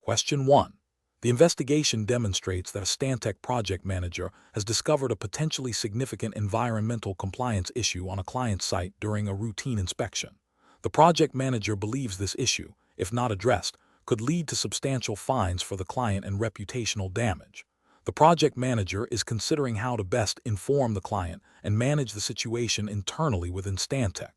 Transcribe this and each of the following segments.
Question 1. The investigation demonstrates that a Stantec project manager has discovered a potentially significant environmental compliance issue on a client's site during a routine inspection. The project manager believes this issue, if not addressed, could lead to substantial fines for the client and reputational damage. The project manager is considering how to best inform the client and manage the situation internally within Stantec.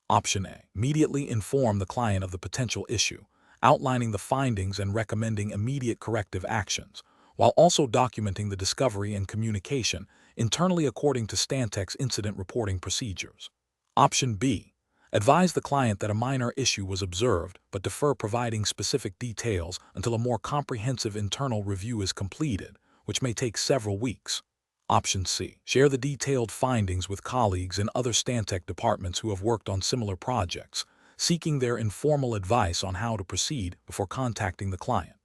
Option A. Immediately inform the client of the potential issue, outlining the findings and recommending immediate corrective actions, while also documenting the discovery and communication internally according to Stantec's incident reporting procedures. Option B. Advise the client that a minor issue was observed, but defer providing specific details until a more comprehensive internal review is completed, which may take several weeks. Option C. Share the detailed findings with colleagues in other Stantec departments who have worked on similar projects, seeking their informal advice on how to proceed before contacting the client.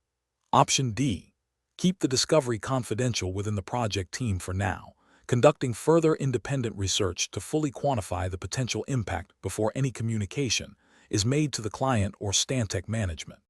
Option D. Keep the discovery confidential within the project team for now, conducting further independent research to fully quantify the potential impact before any communication is made to the client or Stantec management.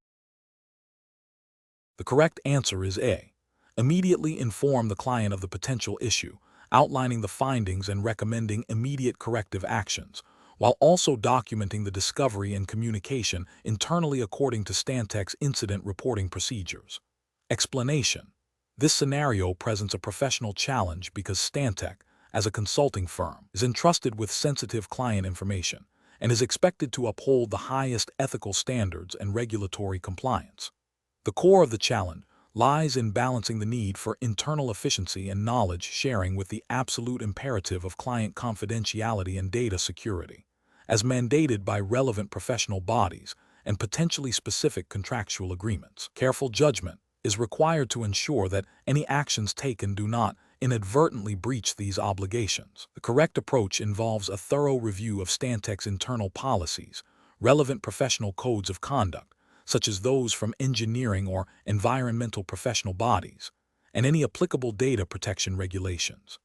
The correct answer is A. Immediately inform the client of the potential issue, outlining the findings and recommending immediate corrective actions, while also documenting the discovery and communication internally according to Stantec's incident reporting procedures. Explanation. This scenario presents a professional challenge because Stantec, as a consulting firm, is entrusted with sensitive client information and is expected to uphold the highest ethical standards and regulatory compliance. The core of the challenge lies in balancing the need for internal efficiency and knowledge sharing with the absolute imperative of client confidentiality and data security, as mandated by relevant professional bodies and potentially specific contractual agreements. Careful judgment is required to ensure that any actions taken do not inadvertently breach these obligations. The correct approach involves a thorough review of Stantec's internal policies, relevant professional codes of conduct, such as those from engineering or environmental professional bodies, and any applicable data protection regulations.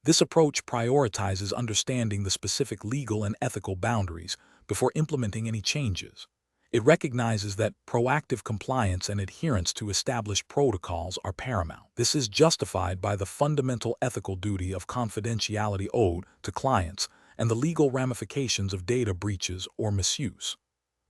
This approach prioritizes understanding the specific legal and ethical boundaries before implementing any changes. It recognizes that proactive compliance and adherence to established protocols are paramount. This is justified by the fundamental ethical duty of confidentiality owed to clients and the legal ramifications of data breaches or misuse.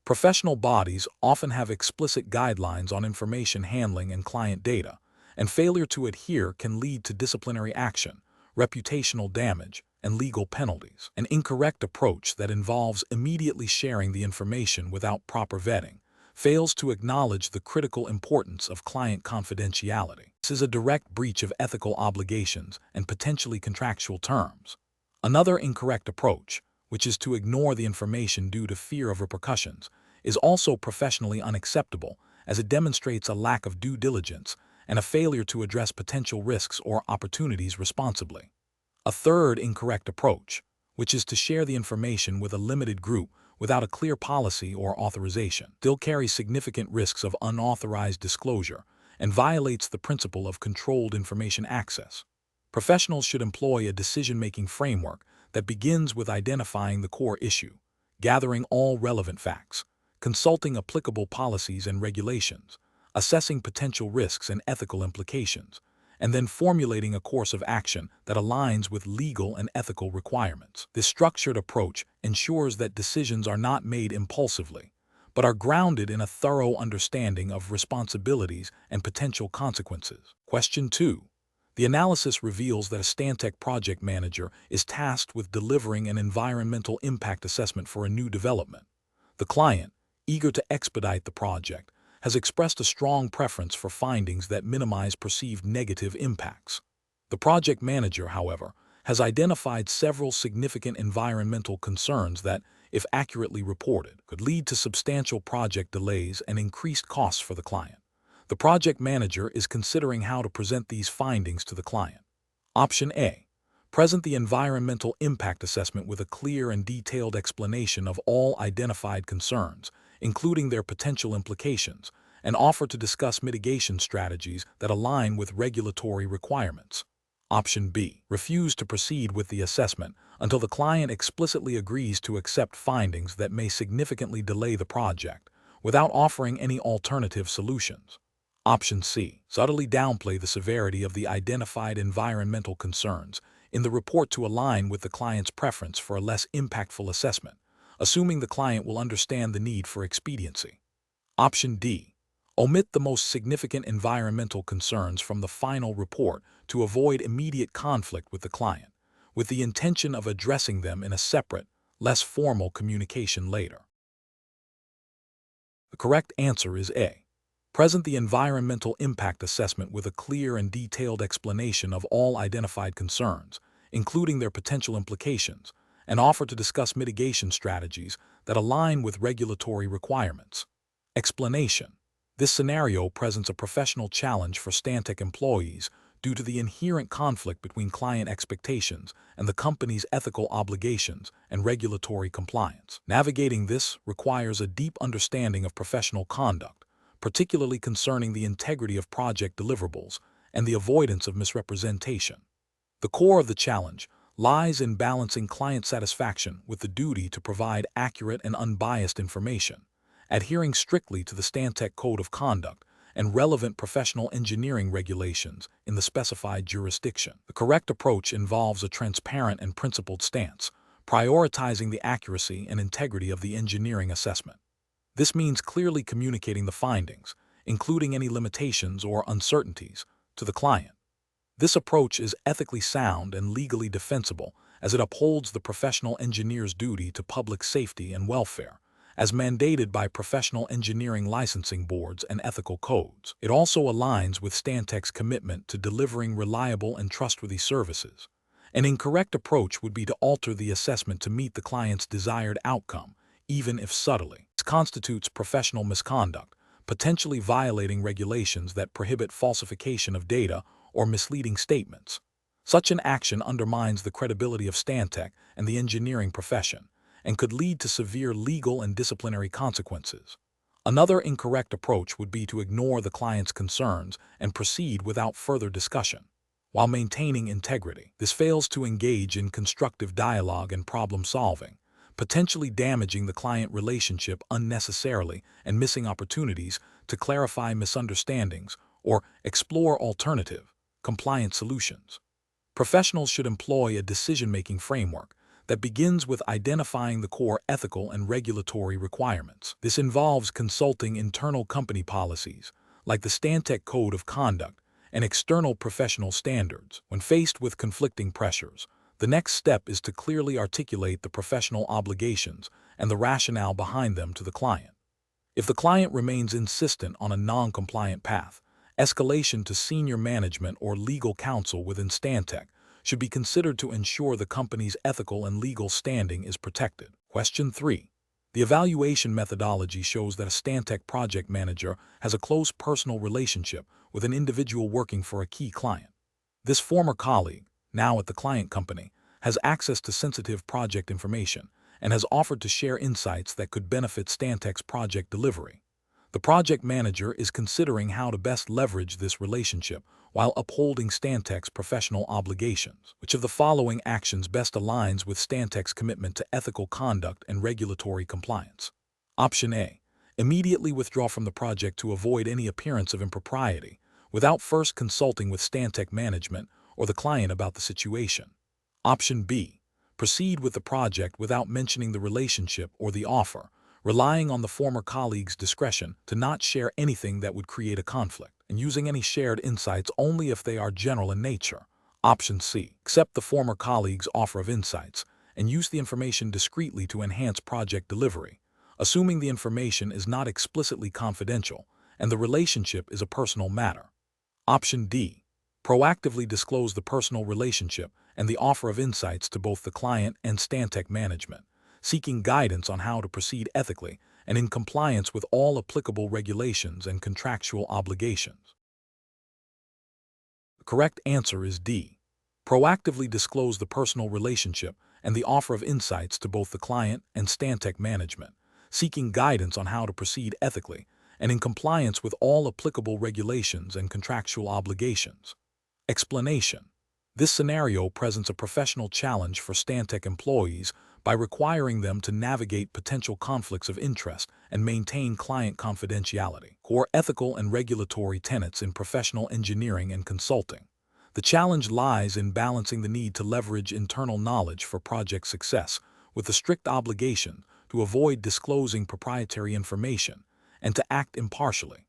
Professional bodies often have explicit guidelines on information handling and client data, and failure to adhere can lead to disciplinary action, reputational damage, and legal penalties. An incorrect approach that involves immediately sharing the information without proper vetting fails to acknowledge the critical importance of client confidentiality. This is a direct breach of ethical obligations and potentially contractual terms. Another incorrect approach, which is to ignore the information due to fear of repercussions, is also professionally unacceptable as it demonstrates a lack of due diligence and a failure to address potential risks or opportunities responsibly. A third incorrect approach, which is to share the information with a limited group without a clear policy or authorization, still carries significant risks of unauthorized disclosure and violates the principle of controlled information access. Professionals should employ a decision-making framework that begins with identifying the core issue, gathering all relevant facts, consulting applicable policies and regulations, assessing potential risks and ethical implications, and then formulating a course of action that aligns with legal and ethical requirements. This structured approach ensures that decisions are not made impulsively, but are grounded in a thorough understanding of responsibilities and potential consequences. Question 2. The analysis reveals that a Stantec project manager is tasked with delivering an environmental impact assessment for a new development. The client, eager to expedite the project, has expressed a strong preference for findings that minimize perceived negative impacts. The project manager, however, has identified several significant environmental concerns that, if accurately reported, could lead to substantial project delays and increased costs for the client. The project manager is considering how to present these findings to the client. Option A. Present the environmental impact assessment with a clear and detailed explanation of all identified concerns, including their potential implications, and offer to discuss mitigation strategies that align with regulatory requirements. Option B. Refuse to proceed with the assessment until the client explicitly agrees to accept findings that may significantly delay the project, without offering any alternative solutions. Option C. Subtly downplay the severity of the identified environmental concerns in the report to align with the client's preference for a less impactful assessment, assuming the client will understand the need for expediency. Option D. Omit the most significant environmental concerns from the final report to avoid immediate conflict with the client, with the intention of addressing them in a separate, less formal communication later. The correct answer is A. Present the environmental impact assessment with a clear and detailed explanation of all identified concerns, including their potential implications, and offer to discuss mitigation strategies that align with regulatory requirements. Explanation. This scenario presents a professional challenge for Stantec employees due to the inherent conflict between client expectations and the company's ethical obligations and regulatory compliance. Navigating this requires a deep understanding of professional conduct, particularly concerning the integrity of project deliverables and the avoidance of misrepresentation. The core of the challenge lies in balancing client satisfaction with the duty to provide accurate and unbiased information, adhering strictly to the Stantec Code of Conduct and relevant professional engineering regulations in the specified jurisdiction. The correct approach involves a transparent and principled stance, prioritizing the accuracy and integrity of the engineering assessment. This means clearly communicating the findings, including any limitations or uncertainties, to the client. This approach is ethically sound and legally defensible as it upholds the professional engineer's duty to public safety and welfare, as mandated by professional engineering licensing boards and ethical codes. It also aligns with Stantec's commitment to delivering reliable and trustworthy services. An incorrect approach would be to alter the assessment to meet the client's desired outcome, even if subtly. This constitutes professional misconduct, potentially violating regulations that prohibit falsification of data or misleading statements. Such an action undermines the credibility of Stantec and the engineering profession, and could lead to severe legal and disciplinary consequences. Another incorrect approach would be to ignore the client's concerns and proceed without further discussion, while maintaining integrity. This fails to engage in constructive dialogue and problem-solving, potentially damaging the client relationship unnecessarily and missing opportunities to clarify misunderstandings or explore alternative, compliant solutions. Professionals should employ a decision-making framework that begins with identifying the core ethical and regulatory requirements. This involves consulting internal company policies, like the Stantec Code of Conduct, and external professional standards. When faced with conflicting pressures, the next step is to clearly articulate the professional obligations and the rationale behind them to the client. If the client remains insistent on a non-compliant path, escalation to senior management or legal counsel within Stantec should be considered to ensure the company's ethical and legal standing is protected. Question 3. The evaluation methodology shows that a Stantec project manager has a close personal relationship with an individual working for a key client. This former colleague, now at the client company, has access to sensitive project information and has offered to share insights that could benefit Stantec's project delivery. The project manager is considering how to best leverage this relationship while upholding Stantec's professional obligations. Which of the following actions best aligns with Stantec's commitment to ethical conduct and regulatory compliance? Option A. Immediately withdraw from the project to avoid any appearance of impropriety, without first consulting with Stantec management or the client about the situation. Option B. Proceed with the project without mentioning the relationship or the offer, relying on the former colleague's discretion to not share anything that would create a conflict, and using any shared insights only if they are general in nature. Option C. Accept the former colleague's offer of insights and use the information discreetly to enhance project delivery, assuming the information is not explicitly confidential and the relationship is a personal matter. Option D. Proactively disclose the personal relationship and the offer of insights to both the client and Stantec management, seeking guidance on how to proceed ethically and in compliance with all applicable regulations and contractual obligations. The correct answer is D. Proactively disclose the personal relationship and the offer of insights to both the client and Stantec management, seeking guidance on how to proceed ethically and in compliance with all applicable regulations and contractual obligations. Explanation. This scenario presents a professional challenge for Stantec employees by requiring them to navigate potential conflicts of interest and maintain client confidentiality. Core ethical and regulatory tenets in professional engineering and consulting. The challenge lies in balancing the need to leverage internal knowledge for project success with the strict obligation to avoid disclosing proprietary information and to act impartially.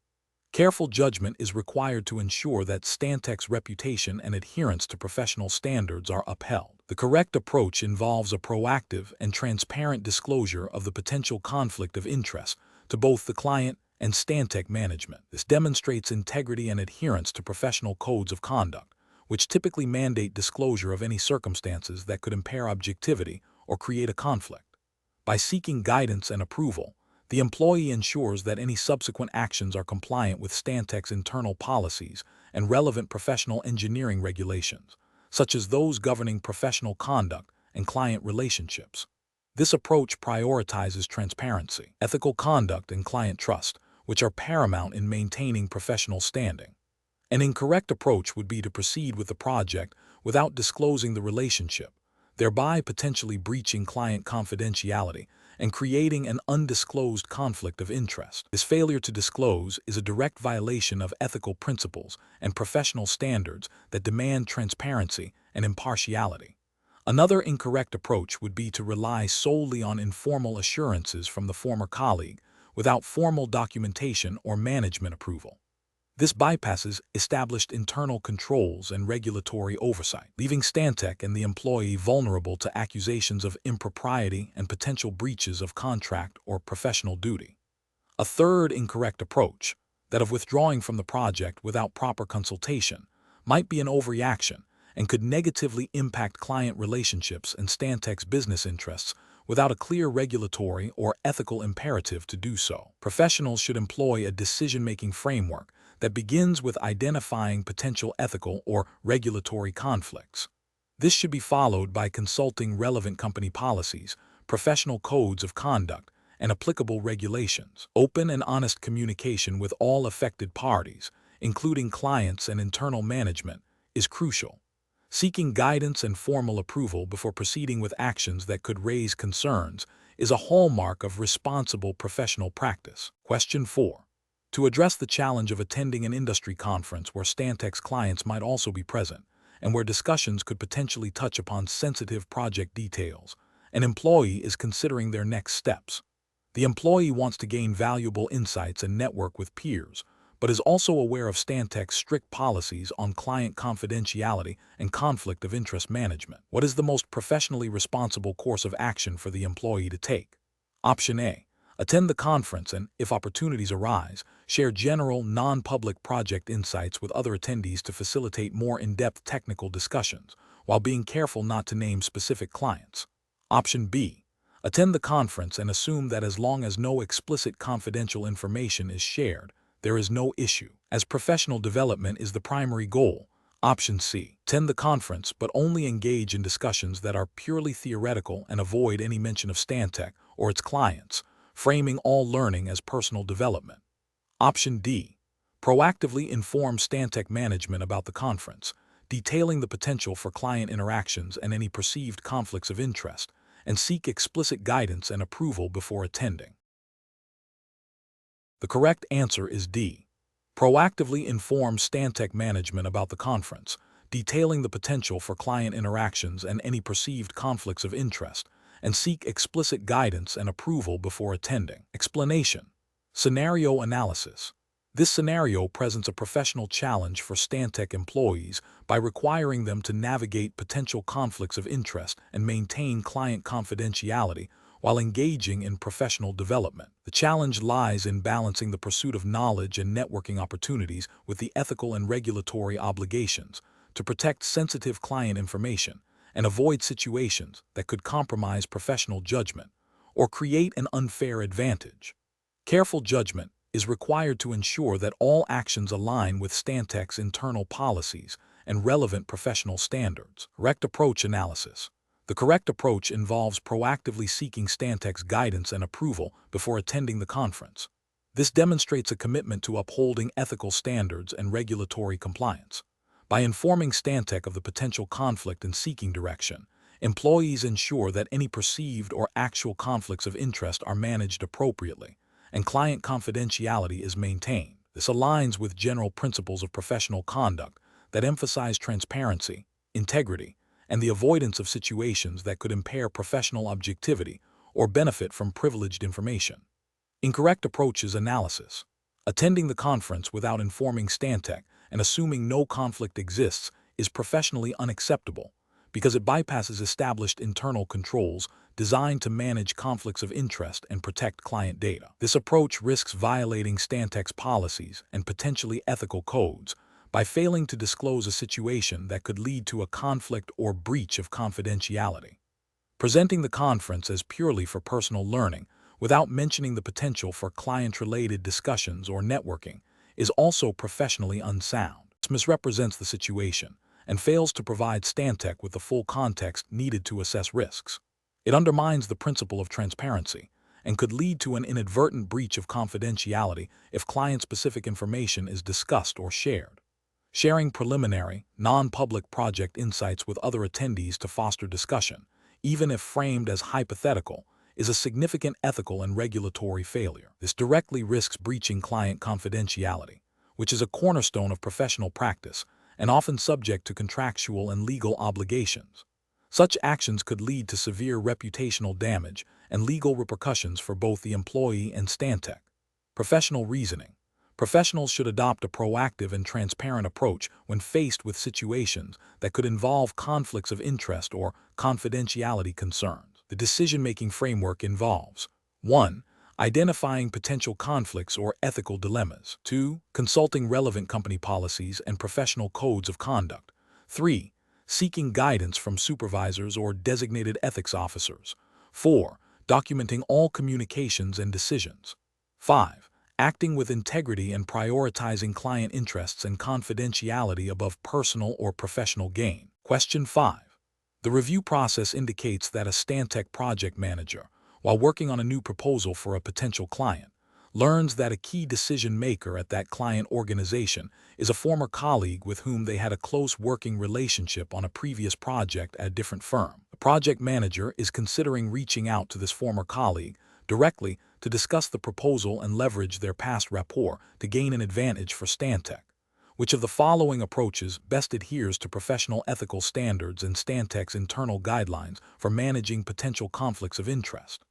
Careful judgment is required to ensure that Stantec's reputation and adherence to professional standards are upheld. The correct approach involves a proactive and transparent disclosure of the potential conflict of interest to both the client and Stantec management. This demonstrates integrity and adherence to professional codes of conduct, which typically mandate disclosure of any circumstances that could impair objectivity or create a conflict. By seeking guidance and approval, the employee ensures that any subsequent actions are compliant with Stantec's internal policies and relevant professional engineering regulations, such as those governing professional conduct and client relationships. This approach prioritizes transparency, ethical conduct, and client trust, which are paramount in maintaining professional standing. An incorrect approach would be to proceed with the project without disclosing the relationship, thereby potentially breaching client confidentiality and creating an undisclosed conflict of interest. This failure to disclose is a direct violation of ethical principles and professional standards that demand transparency and impartiality. Another incorrect approach would be to rely solely on informal assurances from the former colleague without formal documentation or management approval. This bypasses established internal controls and regulatory oversight, leaving Stantec and the employee vulnerable to accusations of impropriety and potential breaches of contract or professional duty. A third incorrect approach, that of withdrawing from the project without proper consultation, might be an overreaction and could negatively impact client relationships and Stantec's business interests without a clear regulatory or ethical imperative to do so. Professionals should employ a decision-making framework that begins with identifying potential ethical or regulatory conflicts. This should be followed by consulting relevant company policies, professional codes of conduct, and applicable regulations. Open and honest communication with all affected parties, including clients and internal management, is crucial. Seeking guidance and formal approval before proceeding with actions that could raise concerns is a hallmark of responsible professional practice. Question 4. To address the challenge of attending an industry conference where Stantec's clients might also be present, and where discussions could potentially touch upon sensitive project details, an employee is considering their next steps. The employee wants to gain valuable insights and network with peers, but is also aware of Stantec's strict policies on client confidentiality and conflict of interest management. What is the most professionally responsible course of action for the employee to take? Option A. Attend the conference and, if opportunities arise, share general, non-public project insights with other attendees to facilitate more in-depth technical discussions, while being careful not to name specific clients. Option B. Attend the conference and assume that as long as no explicit confidential information is shared, there is no issue, as professional development is the primary goal. Option C. Attend the conference but only engage in discussions that are purely theoretical and avoid any mention of Stantec or its clients, framing all learning as personal development. Option D. Proactively inform Stantec management about the conference, detailing the potential for client interactions and any perceived conflicts of interest, and seek explicit guidance and approval before attending. The correct answer is D. Proactively inform Stantec management about the conference, detailing the potential for client interactions and any perceived conflicts of interest, and seek explicit guidance and approval before attending. Explanation. Scenario analysis. This scenario presents a professional challenge for Stantec employees by requiring them to navigate potential conflicts of interest and maintain client confidentiality while engaging in professional development. The challenge lies in balancing the pursuit of knowledge and networking opportunities with the ethical and regulatory obligations to protect sensitive client information and avoid situations that could compromise professional judgment or create an unfair advantage. Careful judgment is required to ensure that all actions align with Stantec's internal policies and relevant professional standards. Correct approach analysis. The correct approach involves proactively seeking Stantec's guidance and approval before attending the conference. This demonstrates a commitment to upholding ethical standards and regulatory compliance. By informing Stantec of the potential conflict and seeking direction, Employees ensure that any perceived or actual conflicts of interest are managed appropriately, and client confidentiality is maintained. This aligns with general principles of professional conduct that emphasize transparency, integrity, and the avoidance of situations that could impair professional objectivity or benefit from privileged information. Incorrect approaches analysis. Attending the conference without informing Stantec and assuming no conflict exists is professionally unacceptable because it bypasses established internal controls designed to manage conflicts of interest and protect client data. This approach risks violating Stantec's policies and potentially ethical codes by failing to disclose a situation that could lead to a conflict or breach of confidentiality. Presenting the conference as purely for personal learning without mentioning the potential for client-related discussions or networking is also professionally unsound. This misrepresents the situation and fails to provide Stantec with the full context needed to assess risks. It undermines the principle of transparency and could lead to an inadvertent breach of confidentiality if client-specific information is discussed or shared. Sharing preliminary, non-public project insights with other attendees to foster discussion, even if framed as hypothetical, is a significant ethical and regulatory failure. This directly risks breaching client confidentiality, which is a cornerstone of professional practice and often subject to contractual and legal obligations. Such actions could lead to severe reputational damage and legal repercussions for both the employee and Stantec. Professional reasoning. Professionals should adopt a proactive and transparent approach when faced with situations that could involve conflicts of interest or confidentiality concerns. The decision-making framework involves 1. Identifying potential conflicts or ethical dilemmas. 2. Consulting relevant company policies and professional codes of conduct. 3. Seeking guidance from supervisors or designated ethics officers. 4. Documenting all communications and decisions. 5. Acting with integrity and prioritizing client interests and confidentiality above personal or professional gain. Question 5. The review process indicates that a Stantec project manager, while working on a new proposal for a potential client, learns that a key decision maker at that client organization is a former colleague with whom they had a close working relationship on a previous project at a different firm. The project manager is considering reaching out to this former colleague directly to discuss the proposal and leverage their past rapport to gain an advantage for Stantec. Which of the following approaches best adheres to professional ethical standards and Stantec's internal guidelines for managing potential conflicts of interest?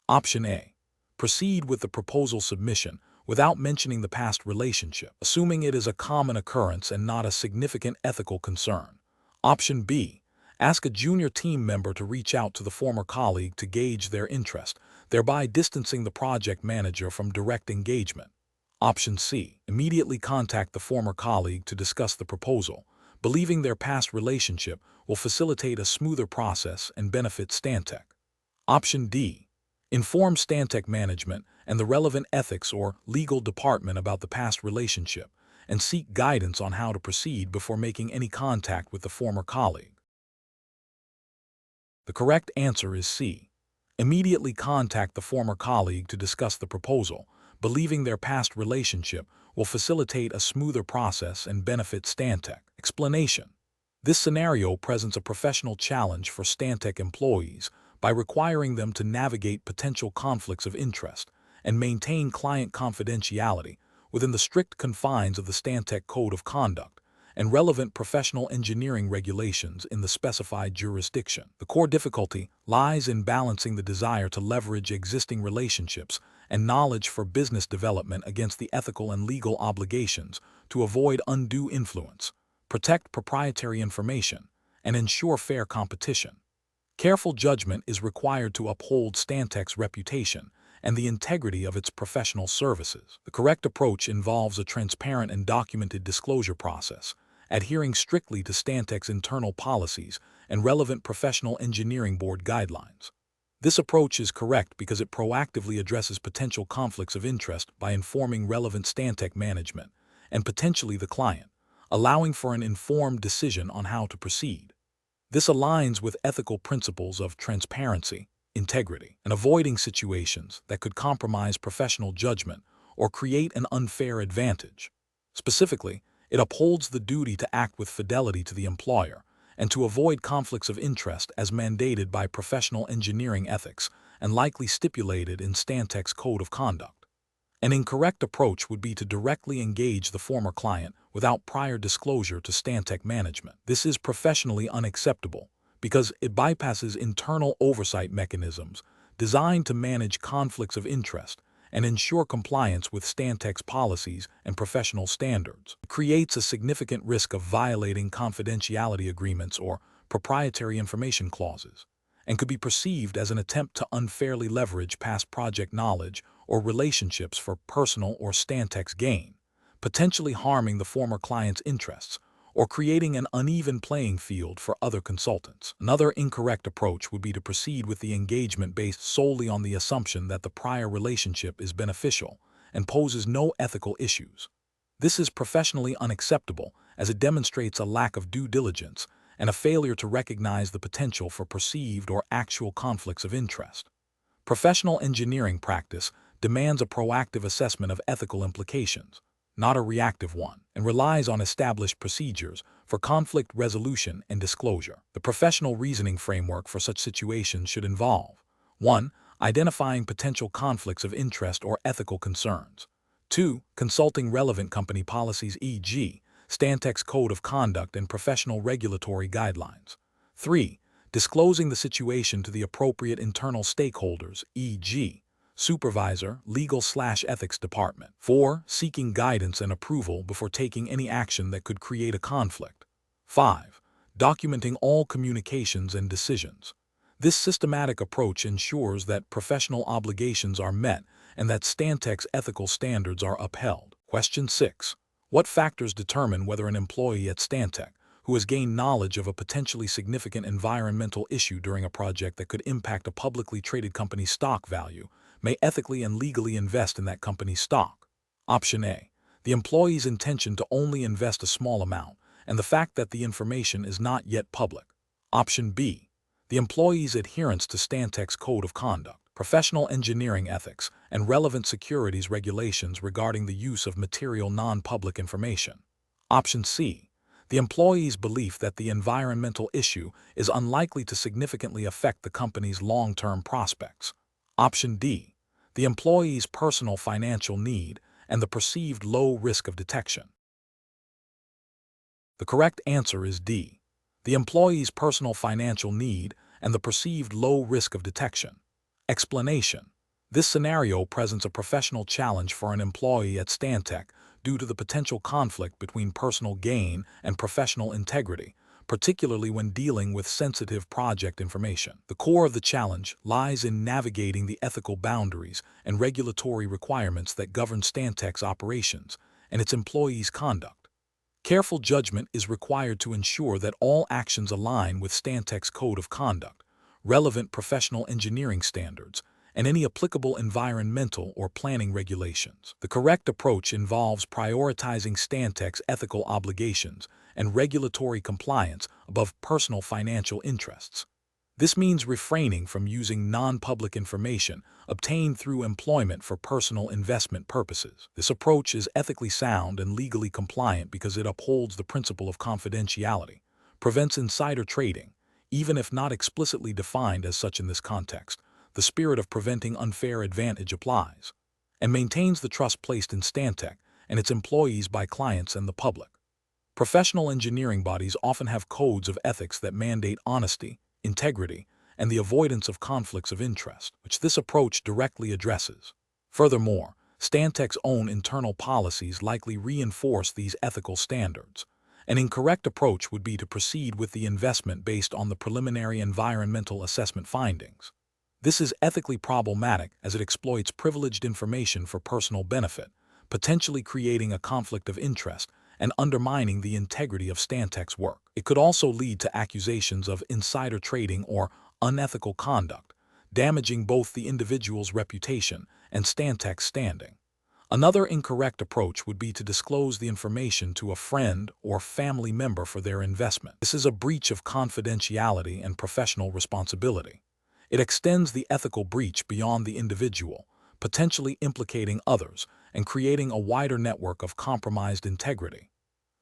Option A. Proceed with the proposal submission without mentioning the past relationship, assuming it is a common occurrence and not a significant ethical concern. Option B. Ask a junior team member to reach out to the former colleague to gauge their interest, thereby distancing the project manager from direct engagement. Option C. Immediately contact the former colleague to discuss the proposal, believing their past relationship will facilitate a smoother process and benefit Stantec. Option D. Inform Stantec management and the relevant ethics or legal department about the past relationship and seek guidance on how to proceed before making any contact with the former colleague. The correct answer is C. Immediately contact the former colleague to discuss the proposal, believing their past relationship will facilitate a smoother process and benefit Stantec. Explanation. This scenario presents a professional challenge for Stantec employees by requiring them to navigate potential conflicts of interest and maintain client confidentiality within the strict confines of the Stantec Code of Conduct and relevant professional engineering regulations in the specified jurisdiction. The core difficulty lies in balancing the desire to leverage existing relationships and knowledge for business development against the ethical and legal obligations to avoid undue influence, protect proprietary information, and ensure fair competition. Careful judgment is required to uphold Stantec's reputation and the integrity of its professional services. The correct approach involves a transparent and documented disclosure process, adhering strictly to Stantec's internal policies and relevant professional engineering board guidelines. This approach is correct because it proactively addresses potential conflicts of interest by informing relevant Stantec management and potentially the client, allowing for an informed decision on how to proceed. This aligns with ethical principles of transparency, integrity, and avoiding situations that could compromise professional judgment or create an unfair advantage. Specifically, it upholds the duty to act with fidelity to the employer and to avoid conflicts of interest as mandated by professional engineering ethics and likely stipulated in Stantec's Code of Conduct. An incorrect approach would be to directly engage the former client without prior disclosure to Stantec management. This is professionally unacceptable because it bypasses internal oversight mechanisms designed to manage conflicts of interest and ensure compliance with Stantec's policies and professional standards. It creates a significant risk of violating confidentiality agreements or proprietary information clauses, and could be perceived as an attempt to unfairly leverage past project knowledge or relationships for personal or Stantec's gain, potentially harming the former client's interests or creating an uneven playing field for other consultants. Another incorrect approach would be to proceed with the engagement based solely on the assumption that the prior relationship is beneficial and poses no ethical issues. This is professionally unacceptable as it demonstrates a lack of due diligence and a failure to recognize the potential for perceived or actual conflicts of interest. Professional engineering practice demands a proactive assessment of ethical implications, not a reactive one, and relies on established procedures for conflict resolution and disclosure. The professional reasoning framework for such situations should involve 1. Identifying potential conflicts of interest or ethical concerns. 2. Consulting relevant company policies, e.g., Stantec's Code of Conduct and professional regulatory guidelines. 3. Disclosing the situation to the appropriate internal stakeholders, e.g., supervisor, legal/ethics department. 4. Seeking guidance and approval before taking any action that could create a conflict. 5. Documenting all communications and decisions. This systematic approach ensures that professional obligations are met and that Stantec's ethical standards are upheld. Question 6. What factors determine whether an employee at Stantec, who has gained knowledge of a potentially significant environmental issue during a project that could impact a publicly traded company's stock value, may ethically and legally invest in that company's stock? Option A. The employee's intention to only invest a small amount, and the fact that the information is not yet public. Option B. The employee's adherence to Stantec's Code of Conduct, professional engineering ethics, and relevant securities regulations regarding the use of material non-public information. Option C. The employee's belief that the environmental issue is unlikely to significantly affect the company's long-term prospects. Option D. The employee's personal financial need and the perceived low risk of detection. The correct answer is D. The employee's personal financial need and the perceived low risk of detection. Explanation. This scenario presents a professional challenge for an employee at Stantec due to the potential conflict between personal gain and professional integrity, particularly when dealing with sensitive project information. The core of the challenge lies in navigating the ethical boundaries and regulatory requirements that govern Stantec's operations and its employees' conduct. Careful judgment is required to ensure that all actions align with Stantec's Code of Conduct, relevant professional engineering standards, and any applicable environmental or planning regulations. The correct approach involves prioritizing Stantec's ethical obligations and regulatory compliance above personal financial interests. This means refraining from using non-public information obtained through employment for personal investment purposes. This approach is ethically sound and legally compliant because it upholds the principle of confidentiality, prevents insider trading, even if not explicitly defined as such in this context. The spirit of preventing unfair advantage applies, and maintains the trust placed in Stantec and its employees by clients and the public. Professional engineering bodies often have codes of ethics that mandate honesty, integrity, and the avoidance of conflicts of interest, which this approach directly addresses. Furthermore, Stantec's own internal policies likely reinforce these ethical standards. An incorrect approach would be to proceed with the investment based on the preliminary environmental assessment findings. This is ethically problematic as it exploits privileged information for personal benefit, potentially creating a conflict of interest and undermining the integrity of Stantec's work. It could also lead to accusations of insider trading or unethical conduct, damaging both the individual's reputation and Stantec's standing. Another incorrect approach would be to disclose the information to a friend or family member for their investment. This is a breach of confidentiality and professional responsibility. It extends the ethical breach beyond the individual, potentially implicating others and creating a wider network of compromised integrity.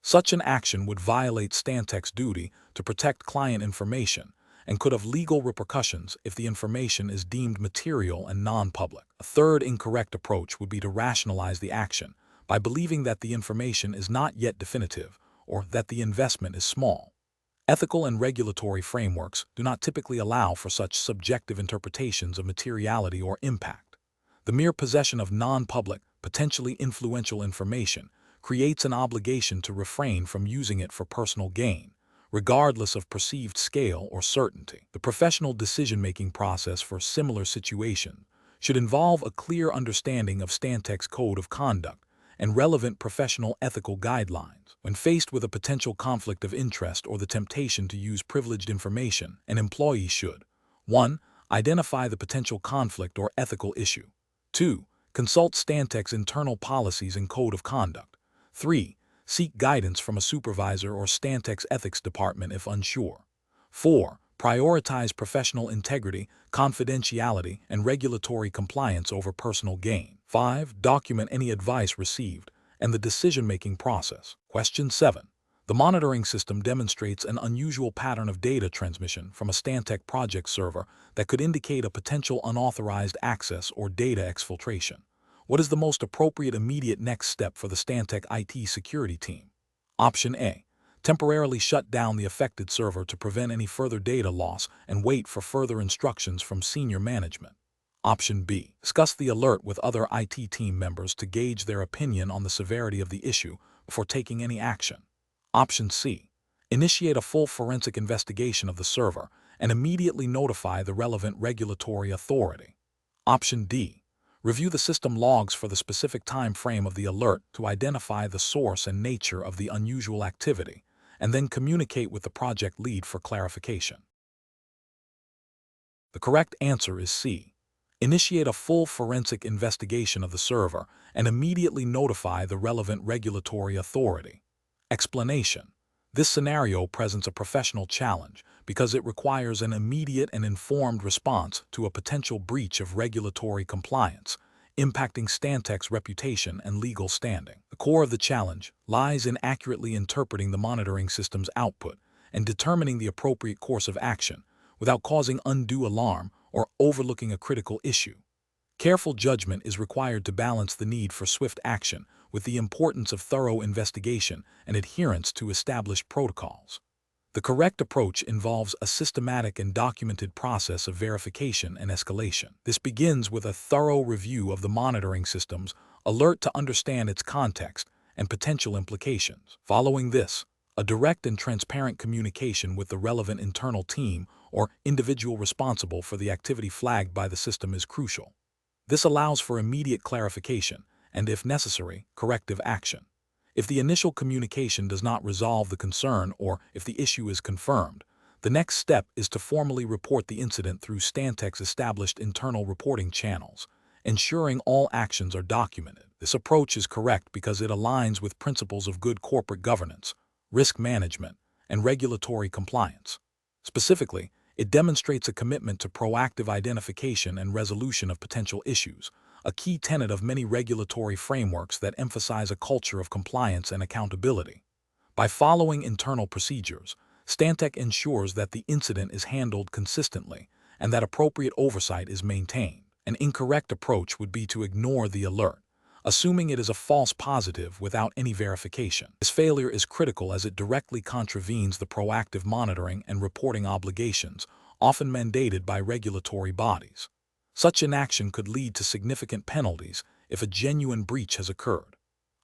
Such an action would violate Stantec's duty to protect client information and could have legal repercussions if the information is deemed material and non-public. A third incorrect approach would be to rationalize the action by believing that the information is not yet definitive or that the investment is small. Ethical and regulatory frameworks do not typically allow for such subjective interpretations of materiality or impact. The mere possession of non-public, potentially influential information creates an obligation to refrain from using it for personal gain, regardless of perceived scale or certainty. The professional decision-making process for similar situations should involve a clear understanding of Stantec's code of conduct and relevant professional ethical guidelines. When faced with a potential conflict of interest or the temptation to use privileged information, an employee should 1. Identify the potential conflict or ethical issue. 2. Consult Stantec's internal policies and code of conduct. 3. Seek guidance from a supervisor or Stantec's ethics department if unsure. 4. Prioritize professional integrity, confidentiality, and regulatory compliance over personal gain. 5. Document any advice received and the decision-making process. Question 7. The monitoring system demonstrates an unusual pattern of data transmission from a Stantec project server that could indicate a potential unauthorized access or data exfiltration. What is the most appropriate immediate next step for the Stantec IT security team? Option A. Temporarily shut down the affected server to prevent any further data loss and wait for further instructions from senior management. Option B. Discuss the alert with other IT team members to gauge their opinion on the severity of the issue before taking any action. Option C. Initiate a full forensic investigation of the server and immediately notify the relevant regulatory authority. Option D. Review the system logs for the specific time frame of the alert to identify the source and nature of the unusual activity, and then communicate with the project lead for clarification. The correct answer is C. Initiate a full forensic investigation of the server and immediately notify the relevant regulatory authority. Explanation. This scenario presents a professional challenge because it requires an immediate and informed response to a potential breach of regulatory compliance, impacting Stantec's reputation and legal standing. The core of the challenge lies in accurately interpreting the monitoring system's output and determining the appropriate course of action without causing undue alarm or overlooking a critical issue. Careful judgment is required to balance the need for swift action with the importance of thorough investigation and adherence to established protocols. The correct approach involves a systematic and documented process of verification and escalation. This begins with a thorough review of the monitoring system's alert to understand its context and potential implications. Following this, a direct and transparent communication with the relevant internal team or individual responsible for the activity flagged by the system is crucial. This allows for immediate clarification and, if necessary, corrective action. If the initial communication does not resolve the concern or if the issue is confirmed, the next step is to formally report the incident through Stantec's established internal reporting channels, ensuring all actions are documented. This approach is correct because it aligns with principles of good corporate governance, risk management, and regulatory compliance. Specifically, it demonstrates a commitment to proactive identification and resolution of potential issues, a key tenet of many regulatory frameworks that emphasize a culture of compliance and accountability. By following internal procedures, Stantec ensures that the incident is handled consistently and that appropriate oversight is maintained. An incorrect approach would be to ignore the alert, assuming it is a false positive without any verification. This failure is critical as it directly contravenes the proactive monitoring and reporting obligations often mandated by regulatory bodies. Such inaction could lead to significant penalties if a genuine breach has occurred.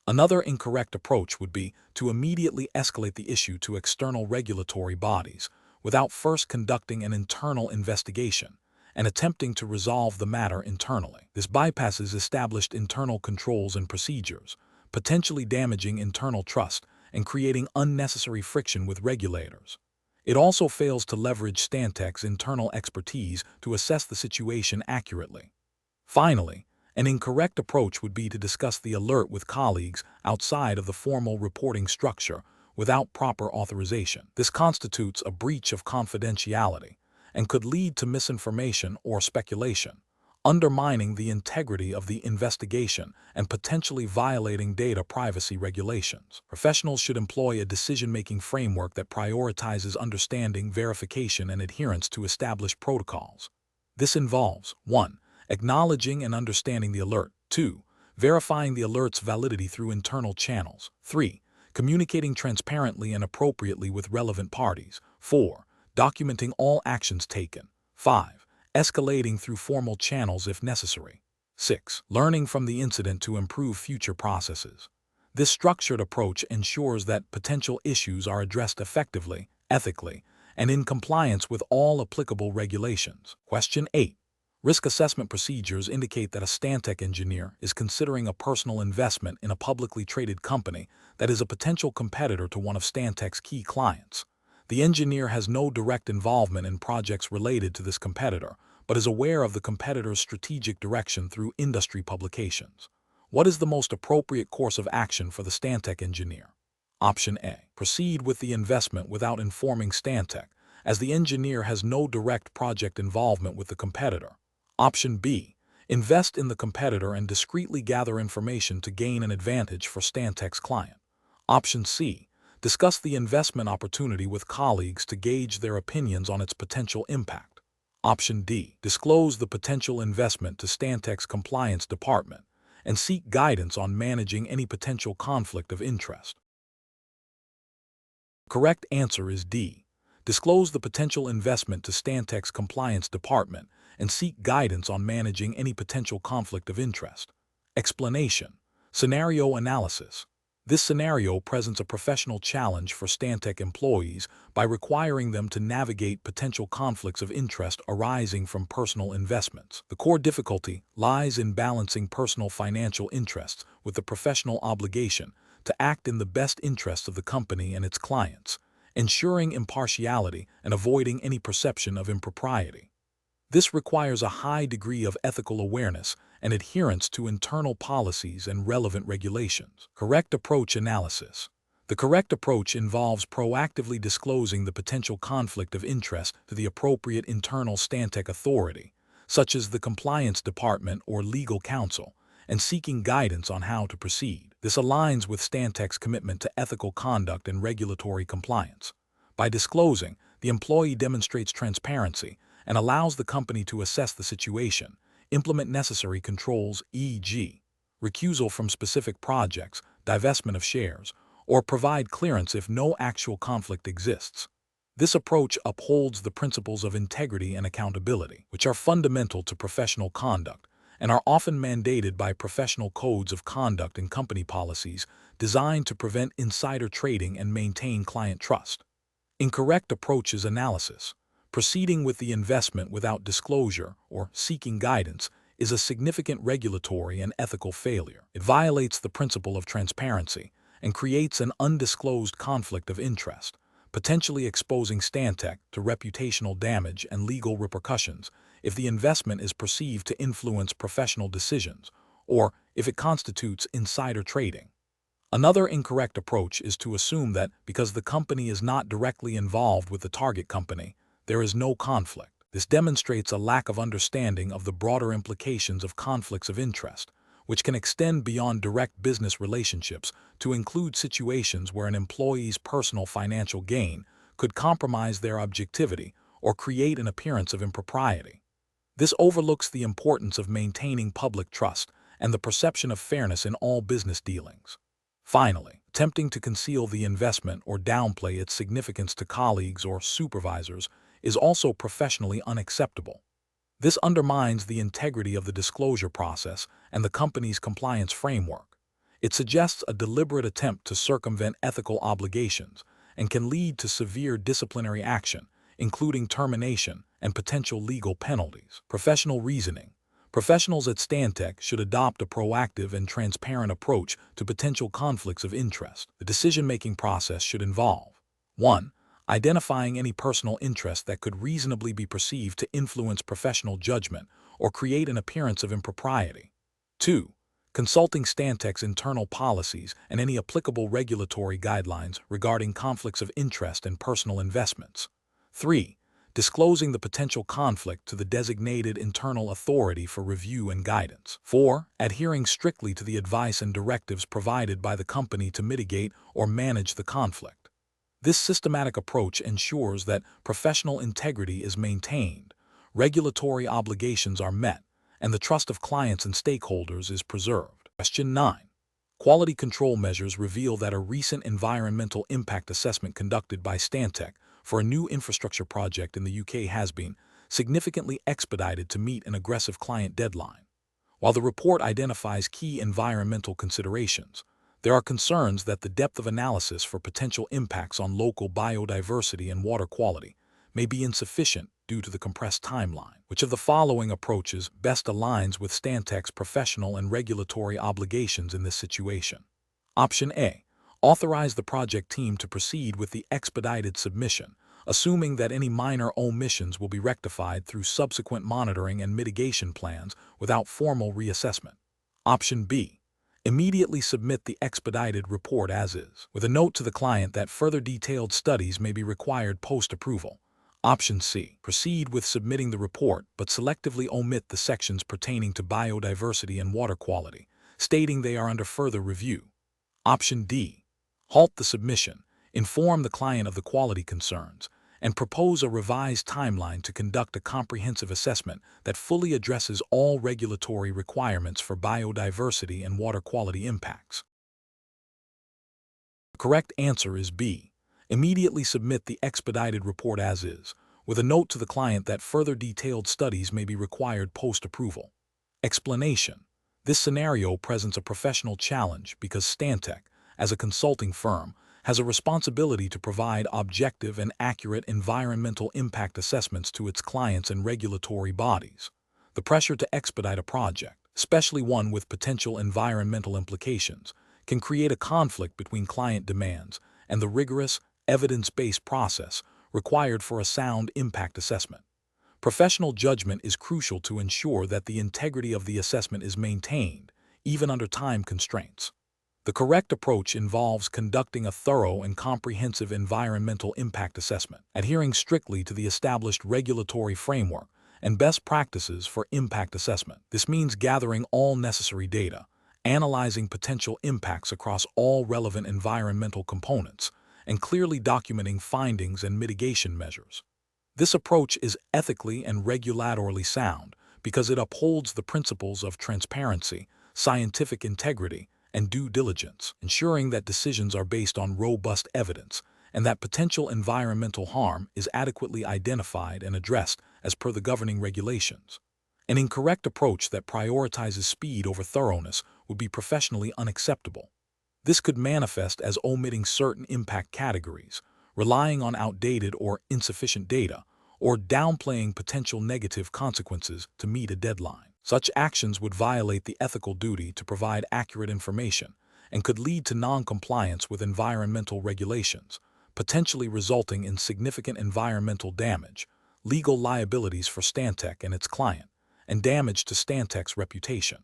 Another incorrect approach would be to immediately escalate the issue to external regulatory bodies without first conducting an internal investigation and attempting to resolve the matter internally. This bypasses established internal controls and procedures, potentially damaging internal trust and creating unnecessary friction with regulators. It also fails to leverage Stantec's internal expertise to assess the situation accurately. Finally, an incorrect approach would be to discuss the alert with colleagues outside of the formal reporting structure without proper authorization. This constitutes a breach of confidentiality and could lead to misinformation or speculation, undermining the integrity of the investigation and potentially violating data privacy regulations. Professionals should employ a decision-making framework that prioritizes understanding, verification, and adherence to established protocols. This involves 1. Acknowledging and understanding the alert, 2. Verifying the alert's validity through internal channels, 3. Communicating transparently and appropriately with relevant parties, 4. Documenting all actions taken, 5. Escalating through formal channels if necessary. 6. Learning from the incident to improve future processes. This structured approach ensures that potential issues are addressed effectively, ethically, and in compliance with all applicable regulations. Question 8. Risk assessment procedures indicate that a Stantec engineer is considering a personal investment in a publicly traded company that is a potential competitor to one of Stantec's key clients. The engineer has no direct involvement in projects related to this competitor, but is aware of the competitor's strategic direction through industry publications. What is the most appropriate course of action for the Stantec engineer? Option A. Proceed with the investment without informing Stantec, as the engineer has no direct project involvement with the competitor. Option B. Invest in the competitor and discreetly gather information to gain an advantage for Stantec's client. Option C. Discuss the investment opportunity with colleagues to gauge their opinions on its potential impact. Option D. Disclose the potential investment to Stantec's compliance department and seek guidance on managing any potential conflict of interest. Correct answer is D. Disclose the potential investment to Stantec's compliance department and seek guidance on managing any potential conflict of interest. Explanation. Scenario analysis. This scenario presents a professional challenge for Stantec employees by requiring them to navigate potential conflicts of interest arising from personal investments. The core difficulty lies in balancing personal financial interests with the professional obligation to act in the best interests of the company and its clients, ensuring impartiality and avoiding any perception of impropriety. This requires a high degree of ethical awareness and adherence to internal policies and relevant regulations. Correct approach analysis. The correct approach involves proactively disclosing the potential conflict of interest to the appropriate internal Stantec authority, such as the compliance department or legal counsel, and seeking guidance on how to proceed. This aligns with Stantec's commitment to ethical conduct and regulatory compliance. By disclosing, the employee demonstrates transparency and allows the company to assess the situation, implement necessary controls, e.g., recusal from specific projects, divestment of shares, or provide clearance if no actual conflict exists. This approach upholds the principles of integrity and accountability, which are fundamental to professional conduct and are often mandated by professional codes of conduct and company policies designed to prevent insider trading and maintain client trust. Incorrect approaches analysis. Proceeding with the investment without disclosure or seeking guidance is a significant regulatory and ethical failure. It violates the principle of transparency and creates an undisclosed conflict of interest, potentially exposing Stantec to reputational damage and legal repercussions if the investment is perceived to influence professional decisions or if it constitutes insider trading. Another incorrect approach is to assume that because the company is not directly involved with the target company, there is no conflict. This demonstrates a lack of understanding of the broader implications of conflicts of interest, which can extend beyond direct business relationships to include situations where an employee's personal financial gain could compromise their objectivity or create an appearance of impropriety. This overlooks the importance of maintaining public trust and the perception of fairness in all business dealings. Finally, attempting to conceal the investment or downplay its significance to colleagues or supervisors is also professionally unacceptable. This undermines the integrity of the disclosure process and the company's compliance framework. It suggests a deliberate attempt to circumvent ethical obligations and can lead to severe disciplinary action, including termination and potential legal penalties. Professional reasoning. Professionals at Stantec should adopt a proactive and transparent approach to potential conflicts of interest. The decision-making process should involve 1. Identifying any personal interest that could reasonably be perceived to influence professional judgment or create an appearance of impropriety. 2. Consulting Stantec's internal policies and any applicable regulatory guidelines regarding conflicts of interest and personal investments. 3. disclosing the potential conflict to the designated internal authority for review and guidance. 4. Adhering strictly to the advice and directives provided by the company to mitigate or manage the conflict. This systematic approach ensures that professional integrity is maintained, regulatory obligations are met, and the trust of clients and stakeholders is preserved. Question 9. Quality control measures reveal that a recent environmental impact assessment conducted by Stantec for a new infrastructure project in the UK has been significantly expedited to meet an aggressive client deadline. While the report identifies key environmental considerations, there are concerns that the depth of analysis for potential impacts on local biodiversity and water quality may be insufficient due to the compressed timeline. Which of the following approaches best aligns with Stantec's professional and regulatory obligations in this situation? Option A. Authorize the project team to proceed with the expedited submission, assuming that any minor omissions will be rectified through subsequent monitoring and mitigation plans without formal reassessment. Option B. Immediately submit the expedited report as is, with a note to the client that further detailed studies may be required post-approval. Option C. Proceed with submitting the report but selectively omit the sections pertaining to biodiversity and water quality, stating they are under further review. Option D. Halt the submission, inform the client of the quality concerns, and propose a revised timeline to conduct a comprehensive assessment that fully addresses all regulatory requirements for biodiversity and water quality impacts. The correct answer is B. Immediately submit the expedited report as is, with a note to the client that further detailed studies may be required post-approval. Explanation. This scenario presents a professional challenge because Stantec, as a consulting firm, has a responsibility to provide objective and accurate environmental impact assessments to its clients and regulatory bodies. The pressure to expedite a project, especially one with potential environmental implications, can create a conflict between client demands and the rigorous, evidence-based process required for a sound impact assessment. Professional judgment is crucial to ensure that the integrity of the assessment is maintained, even under time constraints. The correct approach involves conducting a thorough and comprehensive environmental impact assessment, adhering strictly to the established regulatory framework and best practices for impact assessment. This means gathering all necessary data, analyzing potential impacts across all relevant environmental components, and clearly documenting findings and mitigation measures. This approach is ethically and regulatorily sound because it upholds the principles of transparency, scientific integrity, and due diligence, ensuring that decisions are based on robust evidence and that potential environmental harm is adequately identified and addressed as per the governing regulations. An incorrect approach that prioritizes speed over thoroughness would be professionally unacceptable. This could manifest as omitting certain impact categories, relying on outdated or insufficient data, or downplaying potential negative consequences to meet a deadline. Such actions would violate the ethical duty to provide accurate information and could lead to non-compliance with environmental regulations, potentially resulting in significant environmental damage, legal liabilities for Stantec and its client, and damage to Stantec's reputation.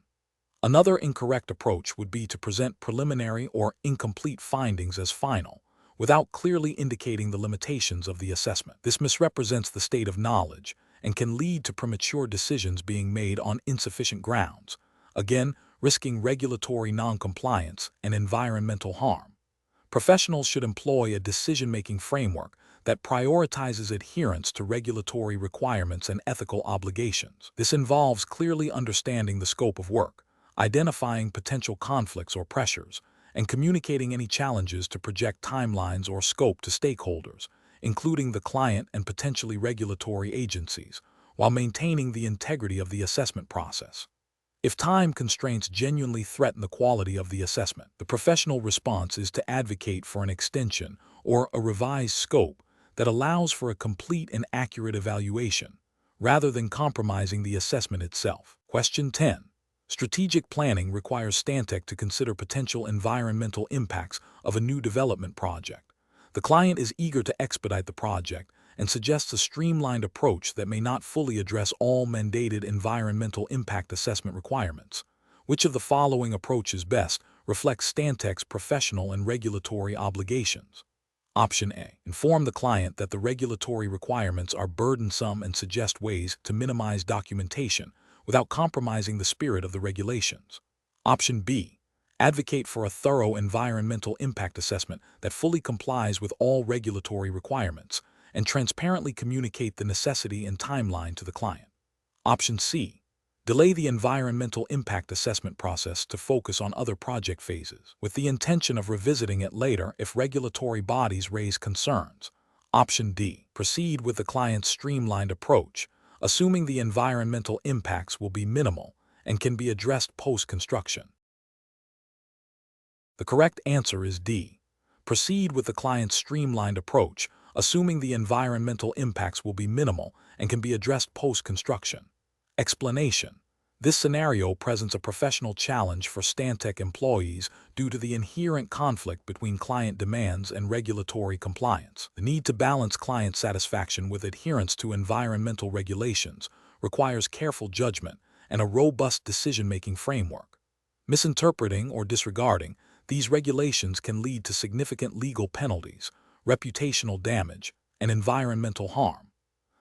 Another incorrect approach would be to present preliminary or incomplete findings as final, without clearly indicating the limitations of the assessment. This misrepresents the state of knowledge and can lead to premature decisions being made on insufficient grounds, again, risking regulatory non-compliance and environmental harm. Professionals should employ a decision-making framework that prioritizes adherence to regulatory requirements and ethical obligations. This involves clearly understanding the scope of work, identifying potential conflicts or pressures, and communicating any challenges to project timelines or scope to stakeholders, including the client and potentially regulatory agencies, while maintaining the integrity of the assessment process. If time constraints genuinely threaten the quality of the assessment, the professional response is to advocate for an extension or a revised scope that allows for a complete and accurate evaluation, rather than compromising the assessment itself. Question 10. Strategic planning requires Stantec to consider potential environmental impacts of a new development project. The client is eager to expedite the project and suggests a streamlined approach that may not fully address all mandated environmental impact assessment requirements. Which of the following approaches best reflects Stantec's professional and regulatory obligations? Option A. Inform the client that the regulatory requirements are burdensome and suggest ways to minimize documentation without compromising the spirit of the regulations. Option B. Advocate for a thorough environmental impact assessment that fully complies with all regulatory requirements and transparently communicate the necessity and timeline to the client. Option C. Delay the environmental impact assessment process to focus on other project phases, with the intention of revisiting it later if regulatory bodies raise concerns. Option D. Proceed with the client's streamlined approach, assuming the environmental impacts will be minimal and can be addressed post-construction. The correct answer is D. Proceed with the client's streamlined approach, assuming the environmental impacts will be minimal and can be addressed post-construction. Explanation. This scenario presents a professional challenge for Stantec employees due to the inherent conflict between client demands and regulatory compliance. The need to balance client satisfaction with adherence to environmental regulations requires careful judgment and a robust decision-making framework. Misinterpreting or disregarding these regulations can lead to significant legal penalties, reputational damage, and environmental harm.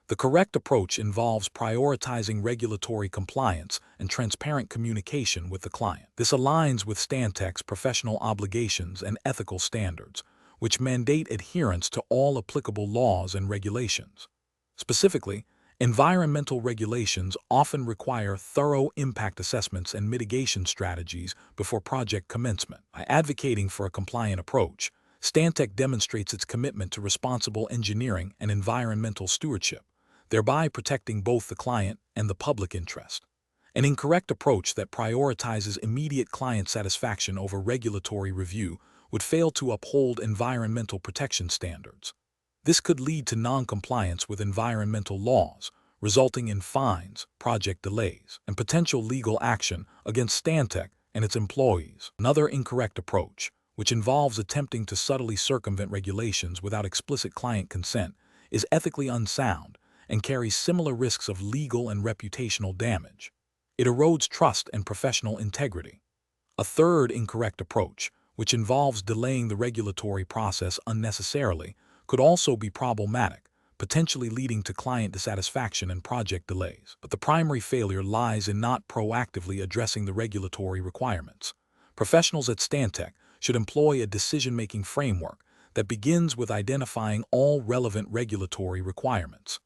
The correct approach involves prioritizing regulatory compliance and transparent communication with the client. This aligns with Stantec's professional obligations and ethical standards, which mandate adherence to all applicable laws and regulations. Specifically, environmental regulations often require thorough impact assessments and mitigation strategies before project commencement. By advocating for a compliant approach, Stantec demonstrates its commitment to responsible engineering and environmental stewardship, thereby protecting both the client and the public interest. An incorrect approach that prioritizes immediate client satisfaction over regulatory review would fail to uphold environmental protection standards. This could lead to non-compliance with environmental laws, resulting in fines, project delays, and potential legal action against Stantec and its employees. Another incorrect approach, which involves attempting to subtly circumvent regulations without explicit client consent, is ethically unsound and carries similar risks of legal and reputational damage. It erodes trust and professional integrity. A third incorrect approach, which involves delaying the regulatory process unnecessarily, could also be problematic, potentially leading to client dissatisfaction and project delays. But the primary failure lies in not proactively addressing the regulatory requirements. Professionals at Stantec should employ a decision-making framework that begins with identifying all relevant regulatory requirements.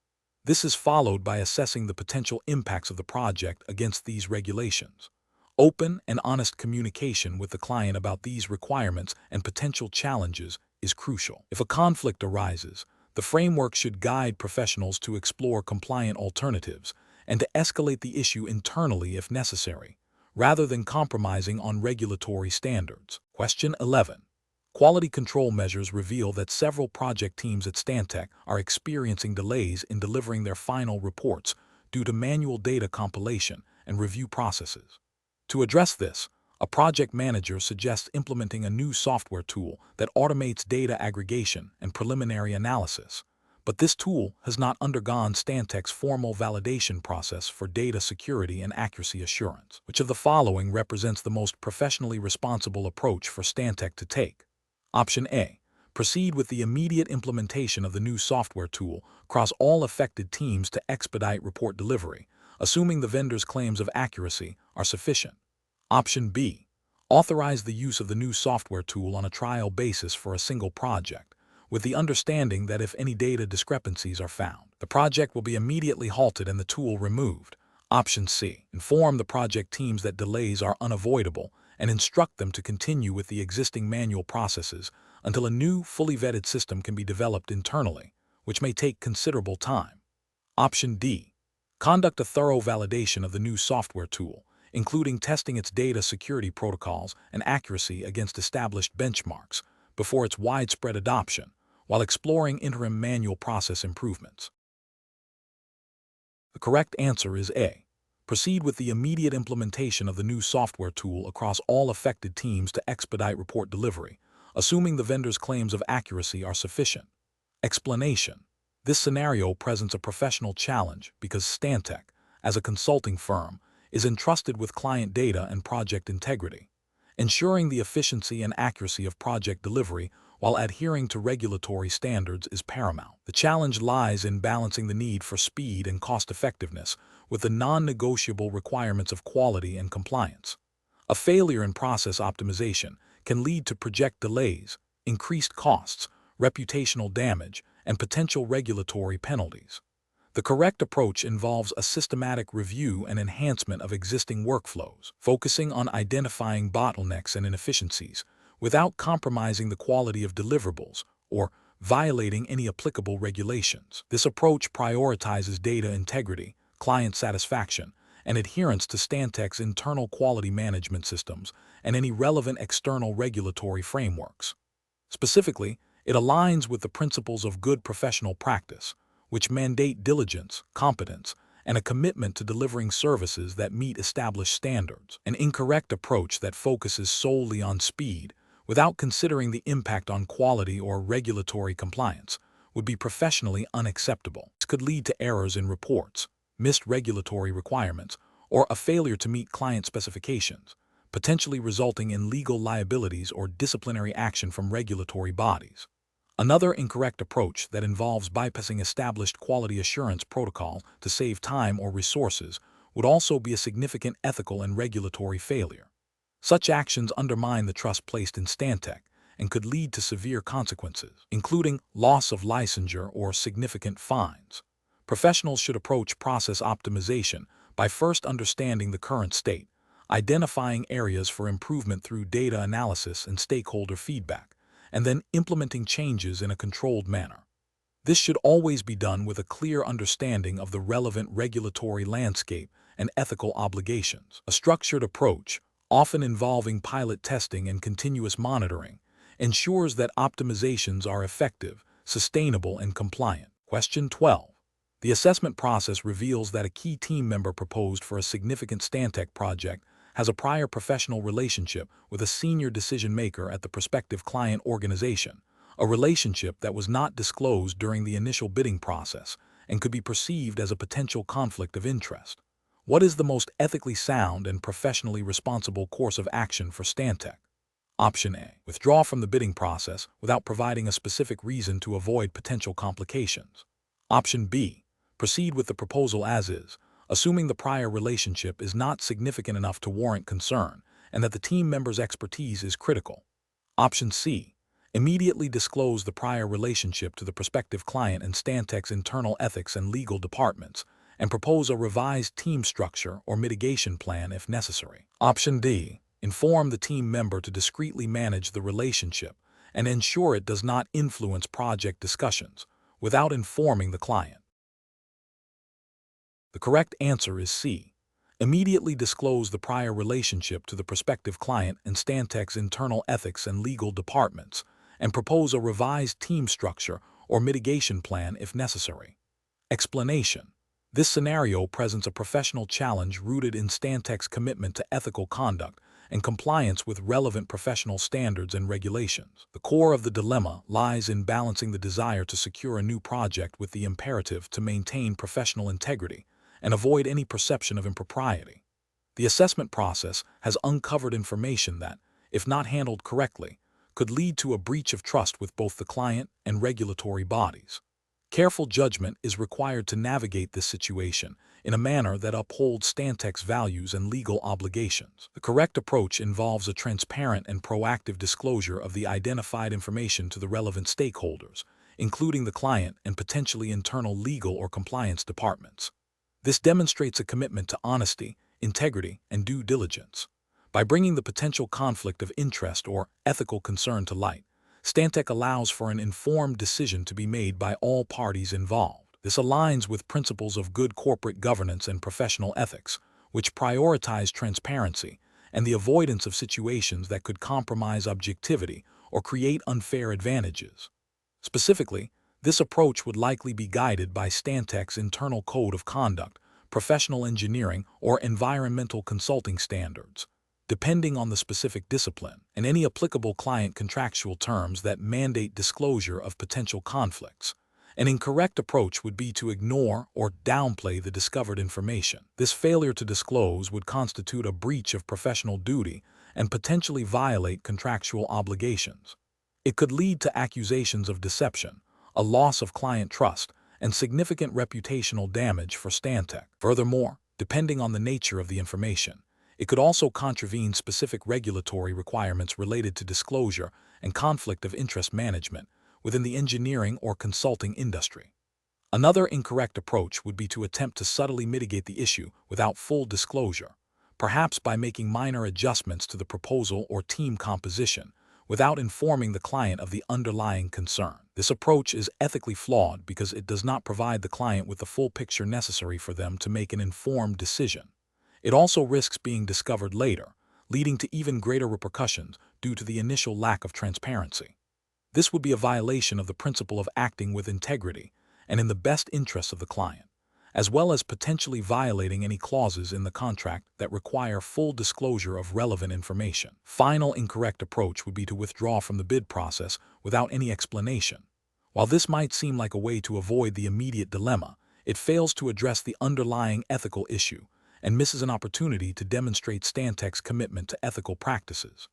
This is followed by assessing the potential impacts of the project against these regulations. Open and honest communication with the client about these requirements and potential challenges is crucial. If a conflict arises, the framework should guide professionals to explore compliant alternatives and to escalate the issue internally if necessary, rather than compromising on regulatory standards. Question 11. Quality control measures reveal that several project teams at Stantec are experiencing delays in delivering their final reports due to manual data compilation and review processes. To address this, a project manager suggests implementing a new software tool that automates data aggregation and preliminary analysis. But this tool has not undergone Stantec's formal validation process for data security and accuracy assurance. Which of the following represents the most professionally responsible approach for Stantec to take? Option A. Proceed with the immediate implementation of the new software tool across all affected teams to expedite report delivery, assuming the vendor's claims of accuracy are sufficient. Option B. Authorize the use of the new software tool on a trial basis for a single project, with the understanding that if any data discrepancies are found, the project will be immediately halted and the tool removed. Option C. Inform the project teams that delays are unavoidable and instruct them to continue with the existing manual processes until a new, fully vetted system can be developed internally, which may take considerable time. Option D. Conduct a thorough validation of the new software tool, including testing its data security protocols and accuracy against established benchmarks before its widespread adoption, while exploring interim manual process improvements. The correct answer is A. Proceed with the immediate implementation of the new software tool across all affected teams to expedite report delivery, assuming the vendor's claims of accuracy are sufficient. Explanation. This scenario presents a professional challenge because Stantec, as a consulting firm, is entrusted with client data and project integrity. Ensuring the efficiency and accuracy of project delivery while adhering to regulatory standards is paramount. The challenge lies in balancing the need for speed and cost-effectiveness with the non-negotiable requirements of quality and compliance. A failure in process optimization can lead to project delays, increased costs, reputational damage, and potential regulatory penalties. The correct approach involves a systematic review and enhancement of existing workflows, focusing on identifying bottlenecks and inefficiencies without compromising the quality of deliverables or violating any applicable regulations. This approach prioritizes data integrity, client satisfaction, and adherence to Stantec's internal quality management systems and any relevant external regulatory frameworks. Specifically, it aligns with the principles of good professional practice, which mandate diligence, competence, and a commitment to delivering services that meet established standards. An incorrect approach that focuses solely on speed, without considering the impact on quality or regulatory compliance, would be professionally unacceptable. This could lead to errors in reports, missed regulatory requirements, or a failure to meet client specifications, potentially resulting in legal liabilities or disciplinary action from regulatory bodies. Another incorrect approach that involves bypassing established quality assurance protocol to save time or resources would also be a significant ethical and regulatory failure. Such actions undermine the trust placed in Stantec and could lead to severe consequences, including loss of licensure or significant fines. Professionals should approach process optimization by first understanding the current state, identifying areas for improvement through data analysis and stakeholder feedback, and then implementing changes in a controlled manner. This should always be done with a clear understanding of the relevant regulatory landscape and ethical obligations. A structured approach, often involving pilot testing and continuous monitoring, ensures that optimizations are effective, sustainable, and compliant. Question 12. The assessment process reveals that a key team member proposed for a significant Stantec project has a prior professional relationship with a senior decision-maker at the prospective client organization, a relationship that was not disclosed during the initial bidding process and could be perceived as a potential conflict of interest. What is the most ethically sound and professionally responsible course of action for Stantec? Option A. Withdraw from the bidding process without providing a specific reason to avoid potential complications. Option B. Proceed with the proposal as is, assuming the prior relationship is not significant enough to warrant concern and that the team member's expertise is critical. Option C. Immediately disclose the prior relationship to the prospective client and Stantec's internal ethics and legal departments and propose a revised team structure or mitigation plan if necessary. Option D. Inform the team member to discreetly manage the relationship and ensure it does not influence project discussions without informing the client. The correct answer is C. Immediately disclose the prior relationship to the prospective client and Stantec's internal ethics and legal departments, and propose a revised team structure or mitigation plan if necessary. Explanation. This scenario presents a professional challenge rooted in Stantec's commitment to ethical conduct and compliance with relevant professional standards and regulations. The core of the dilemma lies in balancing the desire to secure a new project with the imperative to maintain professional integrity and avoid any perception of impropriety. The assessment process has uncovered information that, if not handled correctly, could lead to a breach of trust with both the client and regulatory bodies. Careful judgment is required to navigate this situation in a manner that upholds Stantec's values and legal obligations. The correct approach involves a transparent and proactive disclosure of the identified information to the relevant stakeholders, including the client and potentially internal legal or compliance departments. This demonstrates a commitment to honesty, integrity, and due diligence. By bringing the potential conflict of interest or ethical concern to light, Stantec allows for an informed decision to be made by all parties involved. This aligns with principles of good corporate governance and professional ethics, which prioritize transparency and the avoidance of situations that could compromise objectivity or create unfair advantages. Specifically, this approach would likely be guided by Stantec's internal code of conduct, professional engineering, or environmental consulting standards, depending on the specific discipline, and any applicable client contractual terms that mandate disclosure of potential conflicts. An incorrect approach would be to ignore or downplay the discovered information. This failure to disclose would constitute a breach of professional duty and potentially violate contractual obligations. It could lead to accusations of deception, a loss of client trust, and significant reputational damage for Stantec. Furthermore, depending on the nature of the information, it could also contravene specific regulatory requirements related to disclosure and conflict of interest management within the engineering or consulting industry. Another incorrect approach would be to attempt to subtly mitigate the issue without full disclosure, perhaps by making minor adjustments to the proposal or team composition, without informing the client of the underlying concern. This approach is ethically flawed because it does not provide the client with the full picture necessary for them to make an informed decision. It also risks being discovered later, leading to even greater repercussions due to the initial lack of transparency. This would be a violation of the principle of acting with integrity and in the best interests of the client, as well as potentially violating any clauses in the contract that require full disclosure of relevant information. Final incorrect approach would be to withdraw from the bid process without any explanation. While this might seem like a way to avoid the immediate dilemma, it fails to address the underlying ethical issue and misses an opportunity to demonstrate Stantec's commitment to ethical practices.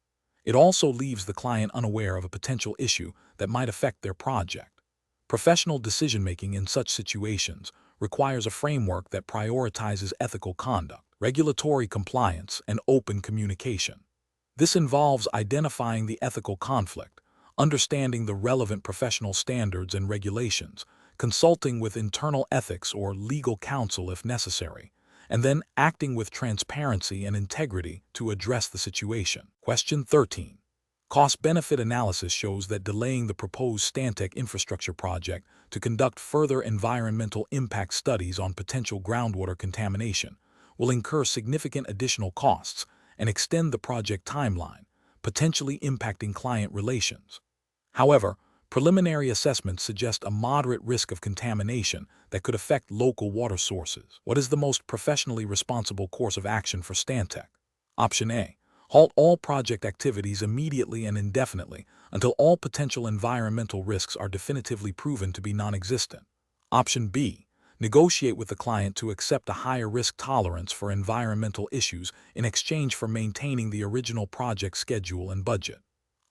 It also leaves the client unaware of a potential issue that might affect their project. Professional decision-making in such situations requires a framework that prioritizes ethical conduct, regulatory compliance, and open communication. This involves identifying the ethical conflict, understanding the relevant professional standards and regulations, consulting with internal ethics or legal counsel if necessary, and then acting with transparency and integrity to address the situation. Question 13. Cost-benefit analysis shows that delaying the proposed Stantec infrastructure project to conduct further environmental impact studies on potential groundwater contamination will incur significant additional costs and extend the project timeline, potentially impacting client relations. However, preliminary assessments suggest a moderate risk of contamination that could affect local water sources. What is the most professionally responsible course of action for Stantec? Option A. Halt all project activities immediately and indefinitely until all potential environmental risks are definitively proven to be non-existent. Option B. Negotiate with the client to accept a higher risk tolerance for environmental issues in exchange for maintaining the original project schedule and budget.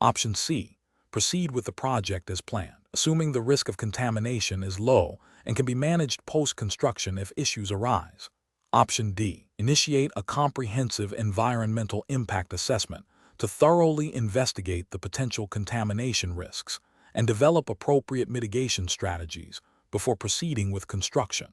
Option C. Proceed with the project as planned, assuming the risk of contamination is low and can be managed post-construction if issues arise. Option D. Initiate a comprehensive environmental impact assessment to thoroughly investigate the potential contamination risks and develop appropriate mitigation strategies before proceeding with construction.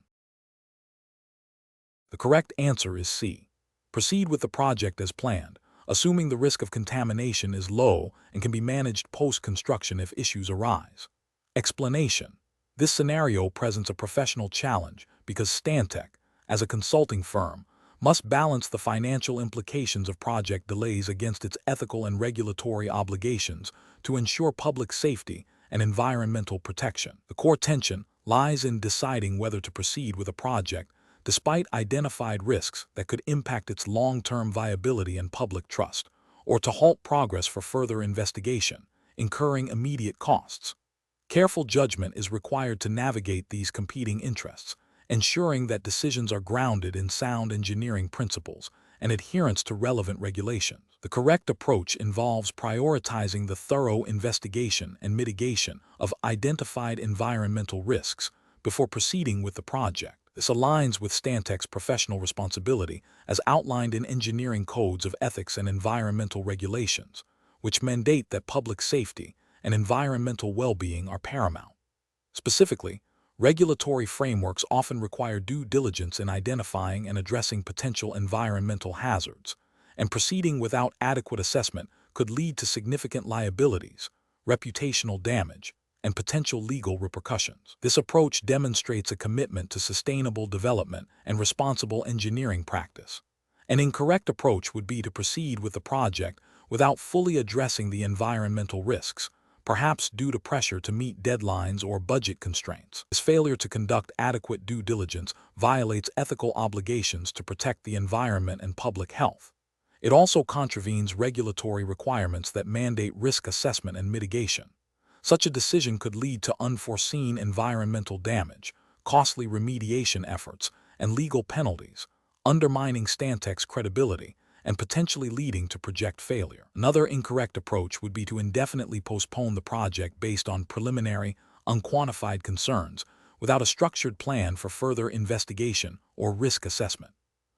The correct answer is C. Proceed with the project as planned, assuming the risk of contamination is low and can be managed post-construction if issues arise. Explanation. This scenario presents a professional challenge because Stantec, as a consulting firm, must balance the financial implications of project delays against its ethical and regulatory obligations to ensure public safety and environmental protection. The core tension lies in deciding whether to proceed with a project despite identified risks that could impact its long-term viability and public trust, or to halt progress for further investigation, incurring immediate costs. Careful judgment is required to navigate these competing interests, ensuring that decisions are grounded in sound engineering principles and adherence to relevant regulations. The correct approach involves prioritizing the thorough investigation and mitigation of identified environmental risks before proceeding with the project. This aligns with Stantec's professional responsibility as outlined in engineering codes of ethics and environmental regulations, which mandate that public safety and environmental well-being are paramount. Specifically, regulatory frameworks often require due diligence in identifying and addressing potential environmental hazards, and proceeding without adequate assessment could lead to significant liabilities, reputational damage, and potential legal repercussions. This approach demonstrates a commitment to sustainable development and responsible engineering practice. An incorrect approach would be to proceed with the project without fully addressing the environmental risks, perhaps due to pressure to meet deadlines or budget constraints. This failure to conduct adequate due diligence violates ethical obligations to protect the environment and public health. It also contravenes regulatory requirements that mandate risk assessment and mitigation. Such a decision could lead to unforeseen environmental damage, costly remediation efforts, and legal penalties, undermining Stantec's credibility and potentially leading to project failure. Another incorrect approach would be to indefinitely postpone the project based on preliminary, unquantified concerns without a structured plan for further investigation or risk assessment.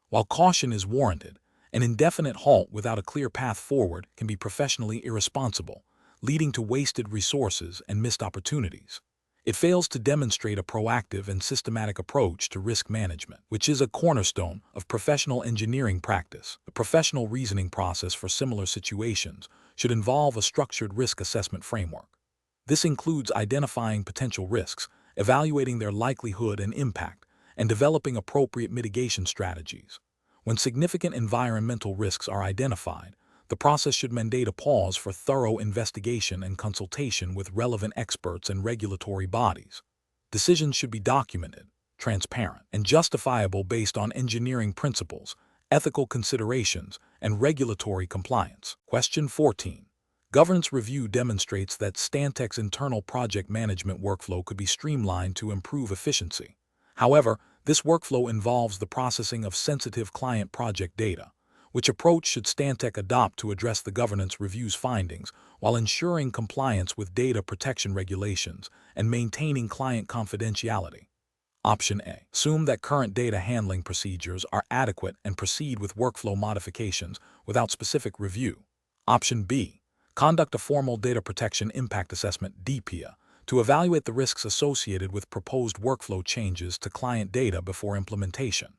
While caution is warranted, an indefinite halt without a clear path forward can be professionally irresponsible, leading to wasted resources and missed opportunities. It fails to demonstrate a proactive and systematic approach to risk management, which is a cornerstone of professional engineering practice. The professional reasoning process for similar situations should involve a structured risk assessment framework. This includes identifying potential risks, evaluating their likelihood and impact, and developing appropriate mitigation strategies. When significant environmental risks are identified, the process should mandate a pause for thorough investigation and consultation with relevant experts and regulatory bodies. Decisions should be documented, transparent, and justifiable based on engineering principles, ethical considerations, and regulatory compliance. Question 14. Governance review demonstrates that Stantec's internal project management workflow could be streamlined to improve efficiency. However, this workflow involves the processing of sensitive client project data. Which approach should Stantec adopt to address the governance review's findings while ensuring compliance with data protection regulations and maintaining client confidentiality? Option A. Assume that current data handling procedures are adequate and proceed with workflow modifications without specific review. Option B. Conduct a formal data protection impact assessment (DPIA) to evaluate the risks associated with proposed workflow changes to client data before implementation.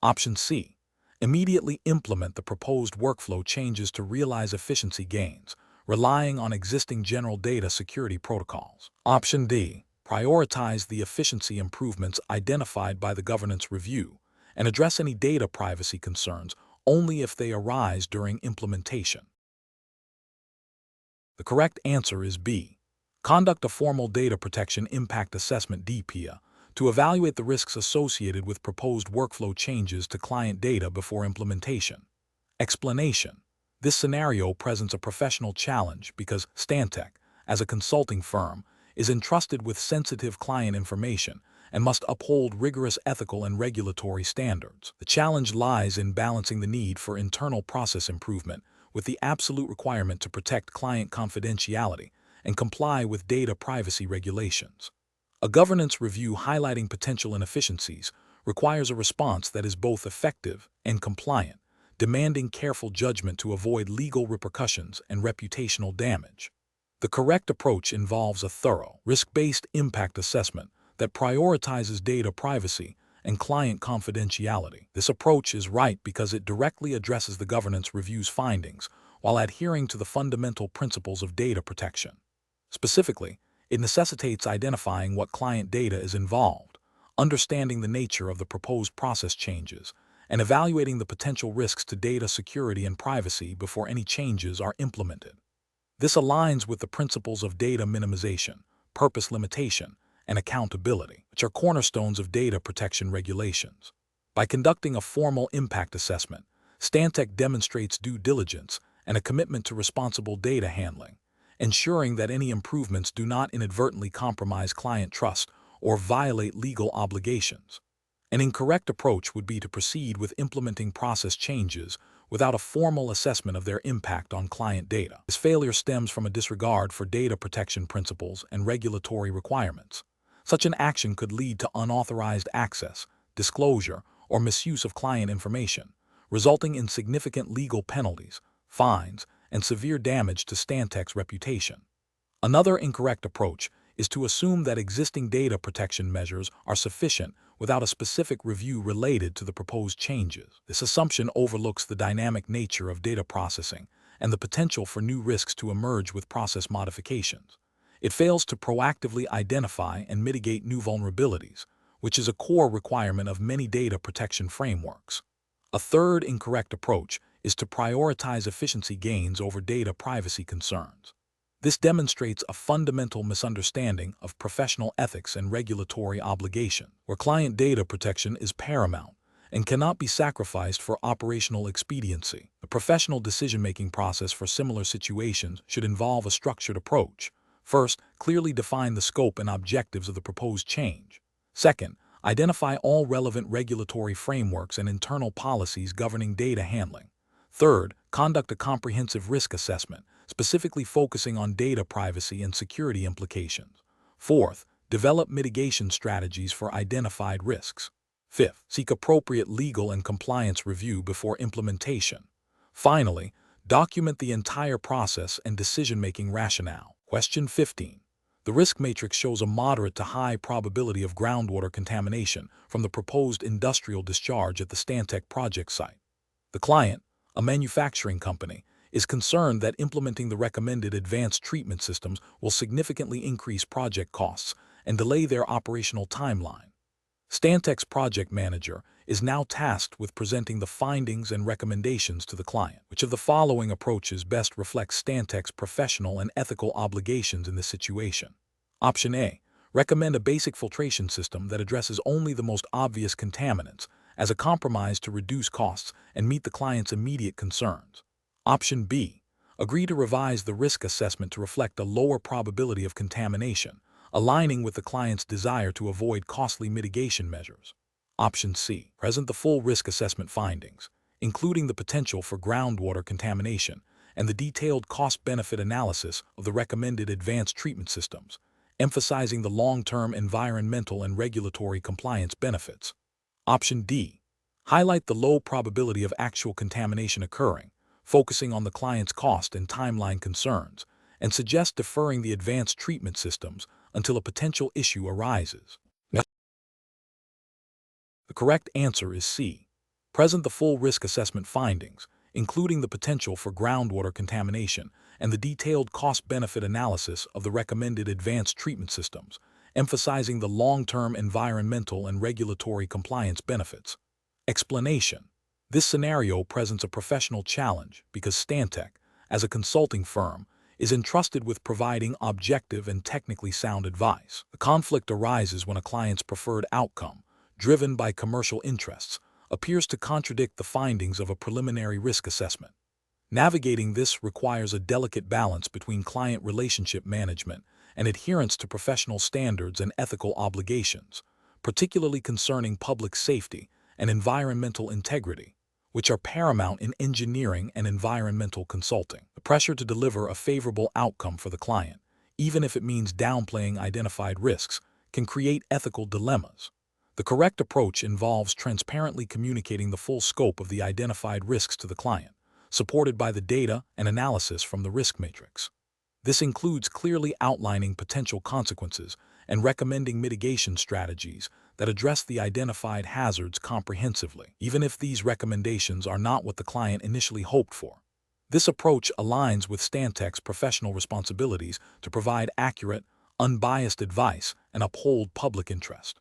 Option C. Immediately implement the proposed workflow changes to realize efficiency gains, relying on existing general data security protocols. Option D. Prioritize the efficiency improvements identified by the governance review and address any data privacy concerns only if they arise during implementation. The correct answer is B. Conduct a formal data protection impact assessment (DPIA) to evaluate the risks associated with proposed workflow changes to client data before implementation. Explanation. This scenario presents a professional challenge because Stantec, as a consulting firm, is entrusted with sensitive client information and must uphold rigorous ethical and regulatory standards. The challenge lies in balancing the need for internal process improvement with the absolute requirement to protect client confidentiality and comply with data privacy regulations. A governance review highlighting potential inefficiencies requires a response that is both effective and compliant, demanding careful judgment to avoid legal repercussions and reputational damage. The correct approach involves a thorough, risk-based impact assessment that prioritizes data privacy and client confidentiality. This approach is right because it directly addresses the governance review's findings while adhering to the fundamental principles of data protection. Specifically, it necessitates identifying what client data is involved, understanding the nature of the proposed process changes, and evaluating the potential risks to data security and privacy before any changes are implemented. This aligns with the principles of data minimization, purpose limitation, and accountability, which are cornerstones of data protection regulations. By conducting a formal impact assessment, Stantec demonstrates due diligence and a commitment to responsible data handling, ensuring that any improvements do not inadvertently compromise client trust or violate legal obligations. An incorrect approach would be to proceed with implementing process changes without a formal assessment of their impact on client data. This failure stems from a disregard for data protection principles and regulatory requirements. Such an action could lead to unauthorized access, disclosure, or misuse of client information, resulting in significant legal penalties, fines, and severe damage to Stantec's reputation. Another incorrect approach is to assume that existing data protection measures are sufficient without a specific review related to the proposed changes. This assumption overlooks the dynamic nature of data processing and the potential for new risks to emerge with process modifications. It fails to proactively identify and mitigate new vulnerabilities, which is a core requirement of many data protection frameworks. A third incorrect approach is to prioritize efficiency gains over data privacy concerns. This demonstrates a fundamental misunderstanding of professional ethics and regulatory obligation, where client data protection is paramount and cannot be sacrificed for operational expediency. The professional decision-making process for similar situations should involve a structured approach. First, clearly define the scope and objectives of the proposed change. Second, identify all relevant regulatory frameworks and internal policies governing data handling. Third, conduct a comprehensive risk assessment, specifically focusing on data privacy and security implications. Fourth, develop mitigation strategies for identified risks. Fifth, seek appropriate legal and compliance review before implementation. Finally, document the entire process and decision-making rationale. Question 15. The risk matrix shows a moderate to high probability of groundwater contamination from the proposed industrial discharge at the Stantec project site. The client, a manufacturing company, is concerned that implementing the recommended advanced treatment systems will significantly increase project costs and delay their operational timeline. Stantec's project manager is now tasked with presenting the findings and recommendations to the client. Which of the following approaches best reflects Stantec's professional and ethical obligations in this situation? Option A. Recommend a basic filtration system that addresses only the most obvious contaminants as a compromise to reduce costs and meet the client's immediate concerns. Option B. Agree to revise the risk assessment to reflect a lower probability of contamination, aligning with the client's desire to avoid costly mitigation measures. Option C. Present the full risk assessment findings, including the potential for groundwater contamination and the detailed cost-benefit analysis of the recommended advanced treatment systems, emphasizing the long-term environmental and regulatory compliance benefits. Option D. Highlight the low probability of actual contamination occurring, focusing on the client's cost and timeline concerns, and suggest deferring the advanced treatment systems until a potential issue arises. The correct answer is C. Present the full risk assessment findings, including the potential for groundwater contamination and the detailed cost-benefit analysis of the recommended advanced treatment systems, emphasizing the long-term environmental and regulatory compliance benefits. Explanation. This scenario presents a professional challenge because Stantec, as a consulting firm, is entrusted with providing objective and technically sound advice. The conflict arises when a client's preferred outcome, driven by commercial interests, appears to contradict the findings of a preliminary risk assessment. Navigating this requires a delicate balance between client relationship management and adherence to professional standards and ethical obligations, particularly concerning public safety and environmental integrity, which are paramount in engineering and environmental consulting. The pressure to deliver a favorable outcome for the client, even if it means downplaying identified risks, can create ethical dilemmas. The correct approach involves transparently communicating the full scope of the identified risks to the client, supported by the data and analysis from the risk matrix. This includes clearly outlining potential consequences and recommending mitigation strategies that address the identified hazards comprehensively, even if these recommendations are not what the client initially hoped for. This approach aligns with Stantec's professional responsibilities to provide accurate, unbiased advice and uphold public interest.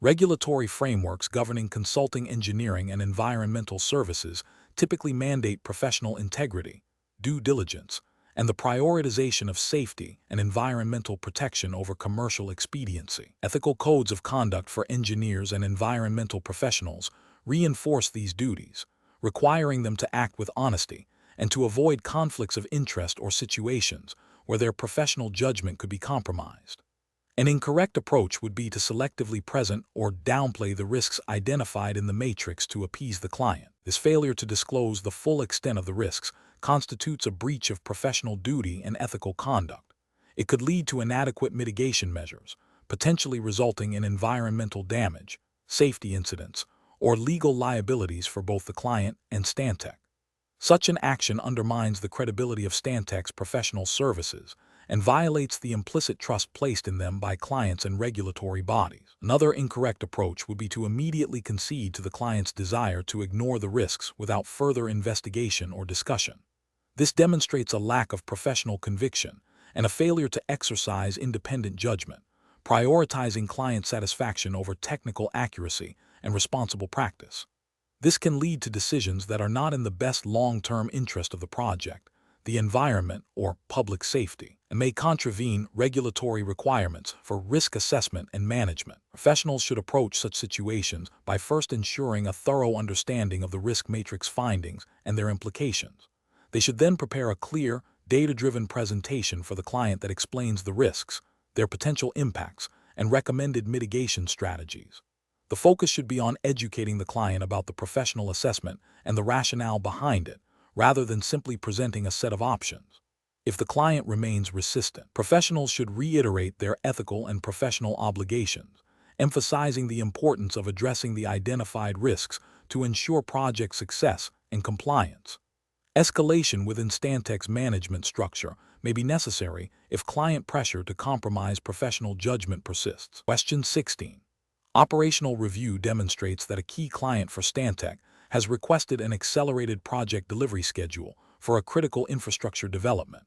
Regulatory frameworks governing consulting engineering and environmental services typically mandate professional integrity, due diligence, and the prioritization of safety and environmental protection over commercial expediency. Ethical codes of conduct for engineers and environmental professionals reinforce these duties, requiring them to act with honesty and to avoid conflicts of interest or situations where their professional judgment could be compromised. An incorrect approach would be to selectively present or downplay the risks identified in the matrix to appease the client. This failure to disclose the full extent of the risks constitutes a breach of professional duty and ethical conduct. It could lead to inadequate mitigation measures, potentially resulting in environmental damage, safety incidents, or legal liabilities for both the client and Stantec. Such an action undermines the credibility of Stantec's professional services and violates the implicit trust placed in them by clients and regulatory bodies. Another incorrect approach would be to immediately concede to the client's desire to ignore the risks without further investigation or discussion. This demonstrates a lack of professional conviction and a failure to exercise independent judgment, prioritizing client satisfaction over technical accuracy and responsible practice. This can lead to decisions that are not in the best long-term interest of the project, the environment, or public safety, and may contravene regulatory requirements for risk assessment and management. Professionals should approach such situations by first ensuring a thorough understanding of the risk matrix findings and their implications. They should then prepare a clear, data-driven presentation for the client that explains the risks, their potential impacts, and recommended mitigation strategies. The focus should be on educating the client about the professional assessment and the rationale behind it, rather than simply presenting a set of options. If the client remains resistant, professionals should reiterate their ethical and professional obligations, emphasizing the importance of addressing the identified risks to ensure project success and compliance. Escalation within Stantec's management structure may be necessary if client pressure to compromise professional judgment persists. Question 16. Operational review demonstrates that a key client for Stantec has requested an accelerated project delivery schedule for a critical infrastructure development.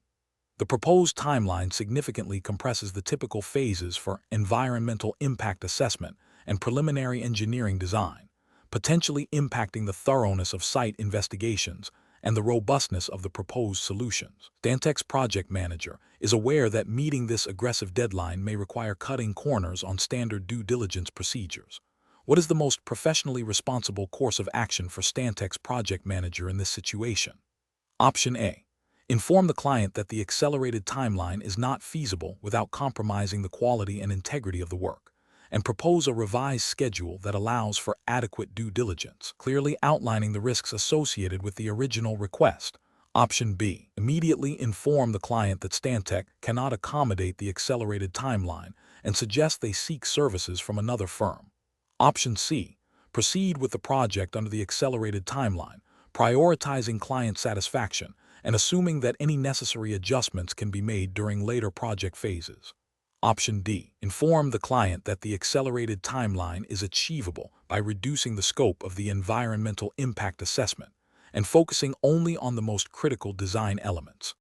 The proposed timeline significantly compresses the typical phases for environmental impact assessment and preliminary engineering design, potentially impacting the thoroughness of site investigations and the robustness of the proposed solutions. Stantec's project manager is aware that meeting this aggressive deadline may require cutting corners on standard due diligence procedures. What is the most professionally responsible course of action for Stantec's project manager in this situation? Option A. Inform the client that the accelerated timeline is not feasible without compromising the quality and integrity of the work, and propose a revised schedule that allows for adequate due diligence, clearly outlining the risks associated with the original request. Option B. Immediately inform the client that Stantec cannot accommodate the accelerated timeline and suggest they seek services from another firm. Option C. Proceed with the project under the accelerated timeline, prioritizing client satisfaction and assuming that any necessary adjustments can be made during later project phases. Option D. Inform the client that the accelerated timeline is achievable by reducing the scope of the environmental impact assessment and focusing only on the most critical design elements.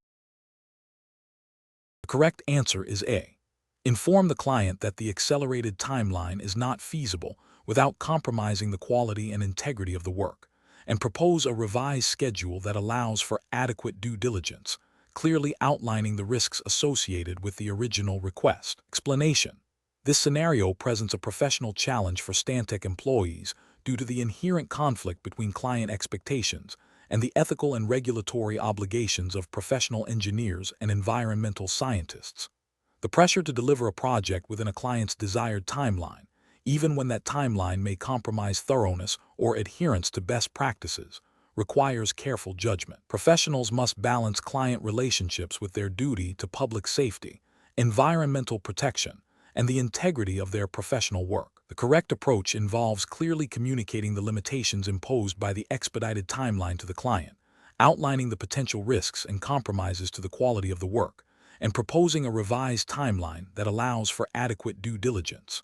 The correct answer is A. Inform the client that the accelerated timeline is not feasible without compromising the quality and integrity of the work, and propose a revised schedule that allows for adequate due diligence, clearly outlining the risks associated with the original request. Explanation. This scenario presents a professional challenge for Stantec employees due to the inherent conflict between client expectations and the ethical and regulatory obligations of professional engineers and environmental scientists. The pressure to deliver a project within a client's desired timeline, even when that timeline may compromise thoroughness or adherence to best practices, requires careful judgment. Professionals must balance client relationships with their duty to public safety, environmental protection, and the integrity of their professional work. The correct approach involves clearly communicating the limitations imposed by the expedited timeline to the client, outlining the potential risks and compromises to the quality of the work, and proposing a revised timeline that allows for adequate due diligence.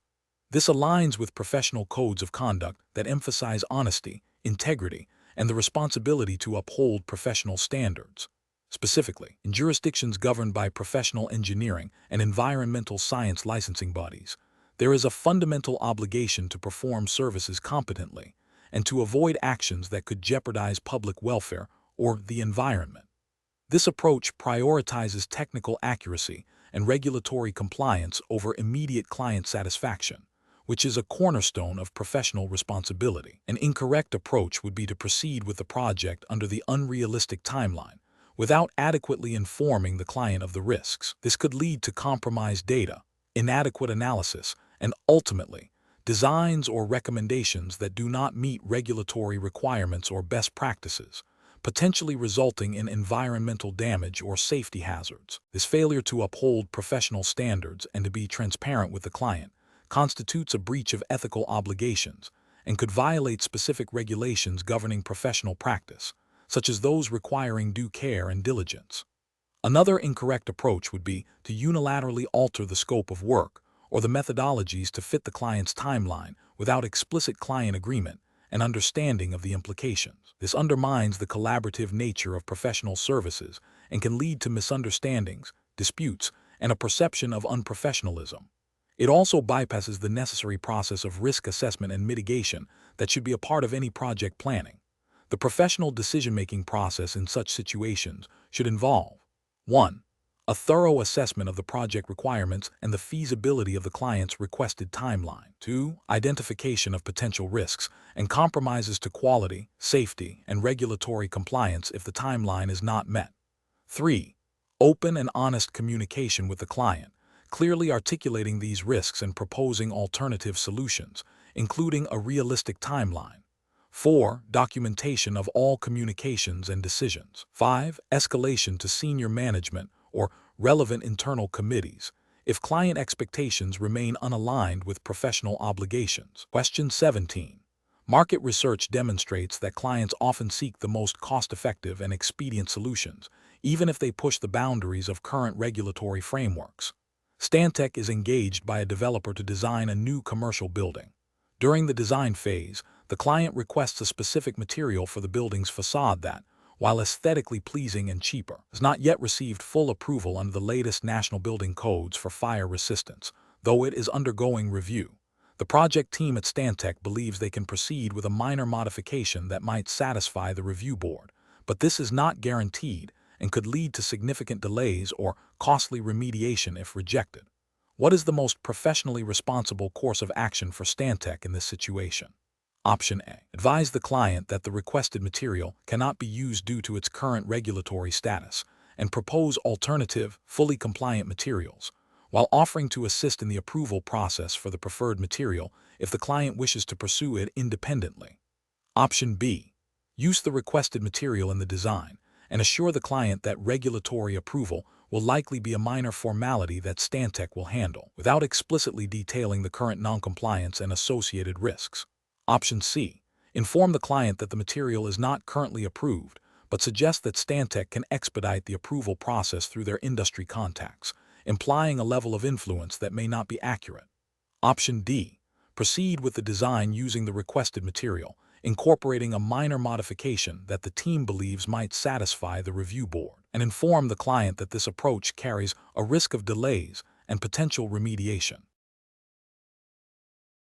This aligns with professional codes of conduct that emphasize honesty, integrity, and the responsibility to uphold professional standards. Specifically, in jurisdictions governed by professional engineering and environmental science licensing bodies, there is a fundamental obligation to perform services competently and to avoid actions that could jeopardize public welfare or the environment. This approach prioritizes technical accuracy and regulatory compliance over immediate client satisfaction, which is a cornerstone of professional responsibility. An incorrect approach would be to proceed with the project under the unrealistic timeline, without adequately informing the client of the risks. This could lead to compromised data, inadequate analysis, and ultimately, designs or recommendations that do not meet regulatory requirements or best practices, potentially resulting in environmental damage or safety hazards. This failure to uphold professional standards and to be transparent with the client constitutes a breach of ethical obligations and could violate specific regulations governing professional practice, such as those requiring due care and diligence. Another incorrect approach would be to unilaterally alter the scope of work or the methodologies to fit the client's timeline without explicit client agreement and understanding of the implications. This undermines the collaborative nature of professional services and can lead to misunderstandings, disputes, and a perception of unprofessionalism. It also bypasses the necessary process of risk assessment and mitigation that should be a part of any project planning. The professional decision-making process in such situations should involve 1. A thorough assessment of the project requirements and the feasibility of the client's requested timeline. 2. Identification of potential risks and compromises to quality, safety, and regulatory compliance if the timeline is not met. 3. Open and honest communication with the client, clearly articulating these risks and proposing alternative solutions, including a realistic timeline. 4. Documentation of all communications and decisions. 5. Escalation to senior management or relevant internal committees if client expectations remain unaligned with professional obligations. Question 17. Market research demonstrates that clients often seek the most cost-effective and expedient solutions, even if they push the boundaries of current regulatory frameworks. Stantec is engaged by a developer to design a new commercial building. During the design phase, the client requests a specific material for the building's facade that, while aesthetically pleasing and cheaper, has not yet received full approval under the latest national building codes for fire resistance, though it is undergoing review. The project team at Stantec believes they can proceed with a minor modification that might satisfy the review board, but this is not guaranteed and could lead to significant delays or costly remediation if rejected. What is the most professionally responsible course of action for Stantec in this situation? Option A. Advise the client that the requested material cannot be used due to its current regulatory status, and propose alternative, fully compliant materials, while offering to assist in the approval process for the preferred material if the client wishes to pursue it independently. Option B. Use the requested material in the design, and assure the client that regulatory approval will likely be a minor formality that Stantec will handle, without explicitly detailing the current noncompliance and associated risks. Option C. Inform the client that the material is not currently approved, but suggest that Stantec can expedite the approval process through their industry contacts, implying a level of influence that may not be accurate. Option D. Proceed with the design using the requested material, incorporating a minor modification that the team believes might satisfy the review board, and inform the client that this approach carries a risk of delays and potential remediation.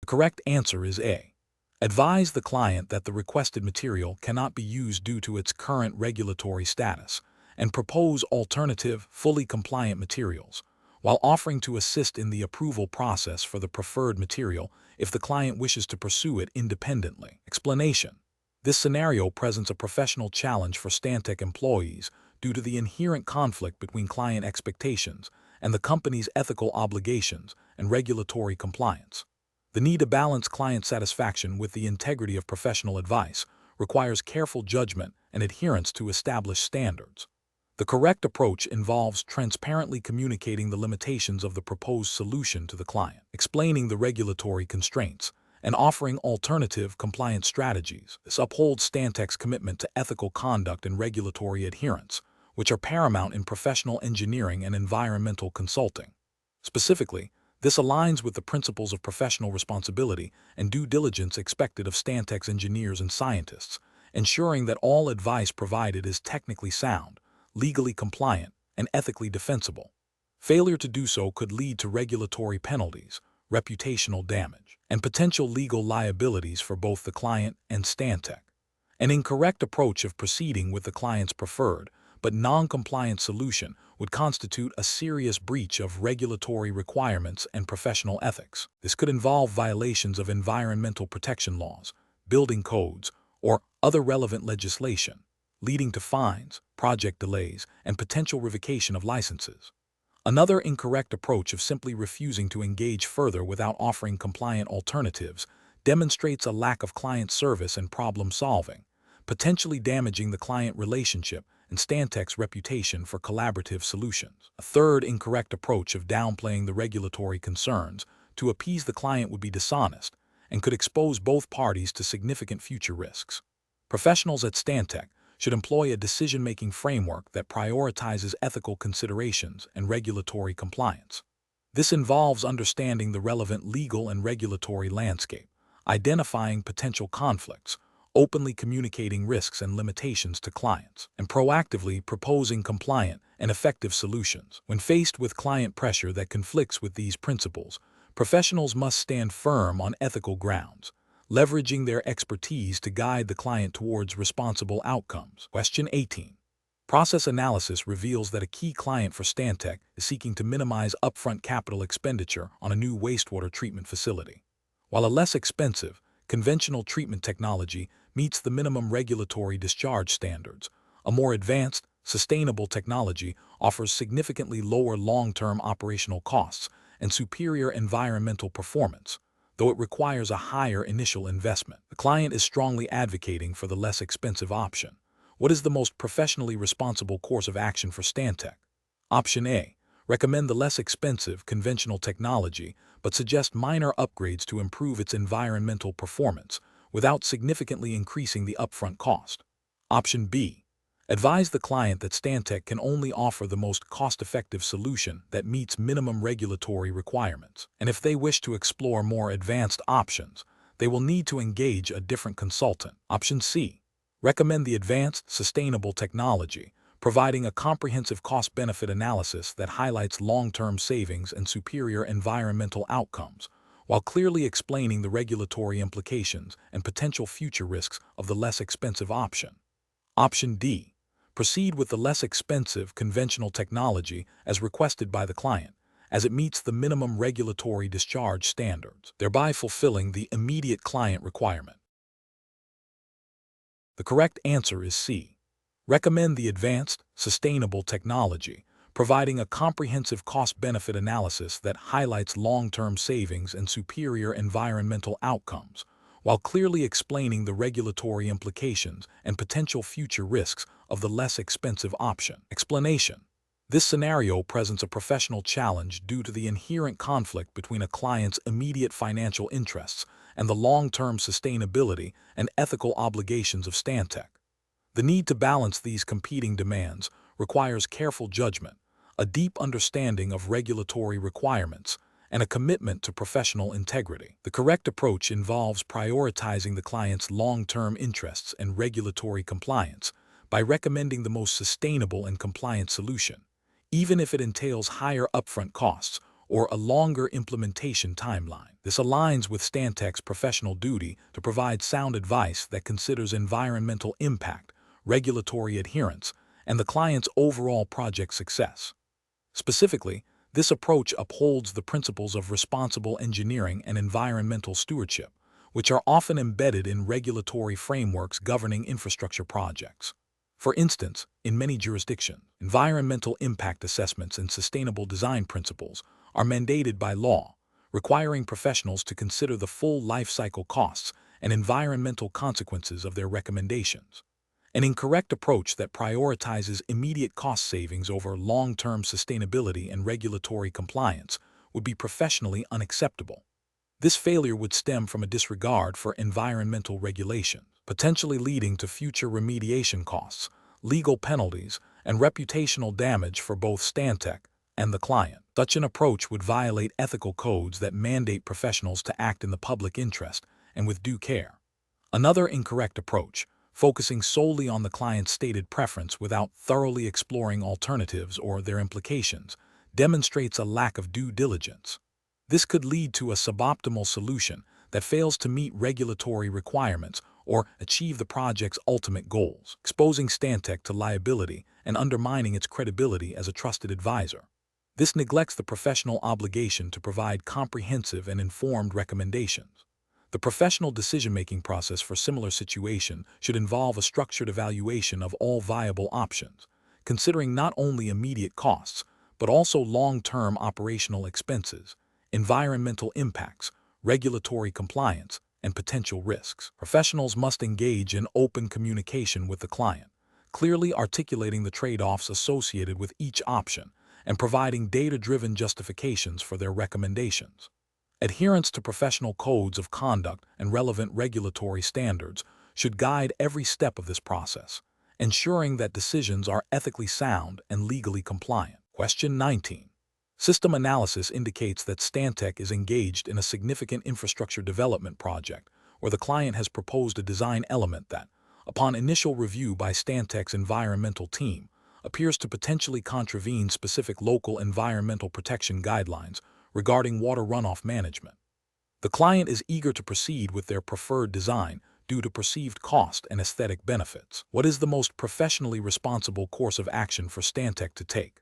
The correct answer is A. Advise the client that the requested material cannot be used due to its current regulatory status, and propose alternative, fully compliant materials, while offering to assist in the approval process for the preferred material if the client wishes to pursue it independently. Explanation. This scenario presents a professional challenge for Stantec employees due to the inherent conflict between client expectations and the company's ethical obligations and regulatory compliance. The need to balance client satisfaction with the integrity of professional advice requires careful judgment and adherence to established standards. The correct approach involves transparently communicating the limitations of the proposed solution to the client, explaining the regulatory constraints, and offering alternative compliance strategies. This upholds Stantec's commitment to ethical conduct and regulatory adherence, which are paramount in professional engineering and environmental consulting. Specifically, this aligns with the principles of professional responsibility and due diligence expected of Stantec's engineers and scientists, ensuring that all advice provided is technically sound, legally compliant, and ethically defensible. Failure to do so could lead to regulatory penalties, reputational damage, and potential legal liabilities for both the client and Stantec. An incorrect approach of proceeding with the client's preferred but non-compliant solution would constitute a serious breach of regulatory requirements and professional ethics. This could involve violations of environmental protection laws, building codes, or other relevant legislation, leading to fines, project delays, and potential revocation of licenses. Another incorrect approach of simply refusing to engage further without offering compliant alternatives demonstrates a lack of client service and problem solving, potentially damaging the client relationship and Stantec's reputation for collaborative solutions. A third incorrect approach of downplaying the regulatory concerns to appease the client would be dishonest and could expose both parties to significant future risks. Professionals at Stantec should employ a decision-making framework that prioritizes ethical considerations and regulatory compliance. This involves understanding the relevant legal and regulatory landscape, identifying potential conflicts, openly communicating risks and limitations to clients, and proactively proposing compliant and effective solutions. When faced with client pressure that conflicts with these principles, professionals must stand firm on ethical grounds, leveraging their expertise to guide the client towards responsible outcomes. Question 18. Process analysis reveals that a key client for Stantec is seeking to minimize upfront capital expenditure on a new wastewater treatment facility. While a less expensive, conventional treatment technology meets the minimum regulatory discharge standards, a more advanced, sustainable technology offers significantly lower long-term operational costs and superior environmental performance. though it requires a higher initial investment. The client is strongly advocating for the less expensive option. What is the most professionally responsible course of action for Stantec? Option A. Recommend the less expensive, conventional technology, but suggest minor upgrades to improve its environmental performance without significantly increasing the upfront cost. Option B. Advise the client that Stantec can only offer the most cost-effective solution that meets minimum regulatory requirements, and if they wish to explore more advanced options, they will need to engage a different consultant. Option C. Recommend the advanced, sustainable technology, providing a comprehensive cost-benefit analysis that highlights long-term savings and superior environmental outcomes, while clearly explaining the regulatory implications and potential future risks of the less expensive option. Option D. Proceed with the less expensive, conventional technology as requested by the client, as it meets the minimum regulatory discharge standards, thereby fulfilling the immediate client requirement. The correct answer is C. Recommend the advanced, sustainable technology, providing a comprehensive cost-benefit analysis that highlights long-term savings and superior environmental outcomes, while clearly explaining the regulatory implications and potential future risks of the less expensive option. Explanation. This scenario presents a professional challenge due to the inherent conflict between a client's immediate financial interests and the long-term sustainability and ethical obligations of Stantec. The need to balance these competing demands requires careful judgment, a deep understanding of regulatory requirements, and a commitment to professional integrity. The correct approach involves prioritizing the client's long-term interests and regulatory compliance by recommending the most sustainable and compliant solution, even if it entails higher upfront costs or a longer implementation timeline. This aligns with Stantec's professional duty to provide sound advice that considers environmental impact, regulatory adherence, and the client's overall project success. Specifically, this approach upholds the principles of responsible engineering and environmental stewardship, which are often embedded in regulatory frameworks governing infrastructure projects. For instance, in many jurisdictions, environmental impact assessments and sustainable design principles are mandated by law, requiring professionals to consider the full life cycle costs and environmental consequences of their recommendations. An incorrect approach that prioritizes immediate cost savings over long-term sustainability and regulatory compliance would be professionally unacceptable. This failure would stem from a disregard for environmental regulations, potentially leading to future remediation costs, legal penalties, and reputational damage for both Stantec and the client. Such an approach would violate ethical codes that mandate professionals to act in the public interest and with due care. Another incorrect approach, focusing solely on the client's stated preference without thoroughly exploring alternatives or their implications, demonstrates a lack of due diligence. This could lead to a suboptimal solution that fails to meet regulatory requirements or achieve the project's ultimate goals, exposing Stantec to liability and undermining its credibility as a trusted advisor. This neglects the professional obligation to provide comprehensive and informed recommendations. The professional decision-making process for similar situation should involve a structured evaluation of all viable options, considering not only immediate costs, but also long-term operational expenses, environmental impacts, regulatory compliance, and potential risks. Professionals must engage in open communication with the client, clearly articulating the trade-offs associated with each option and providing data-driven justifications for their recommendations. Adherence to professional codes of conduct and relevant regulatory standards should guide every step of this process, ensuring that decisions are ethically sound and legally compliant. Question 19. System analysis indicates that Stantec is engaged in a significant infrastructure development project where the client has proposed a design element that, upon initial review by Stantec's environmental team, appears to potentially contravene specific local environmental protection guidelines regarding water runoff management. The client is eager to proceed with their preferred design due to perceived cost and aesthetic benefits. What is the most professionally responsible course of action for Stantec to take?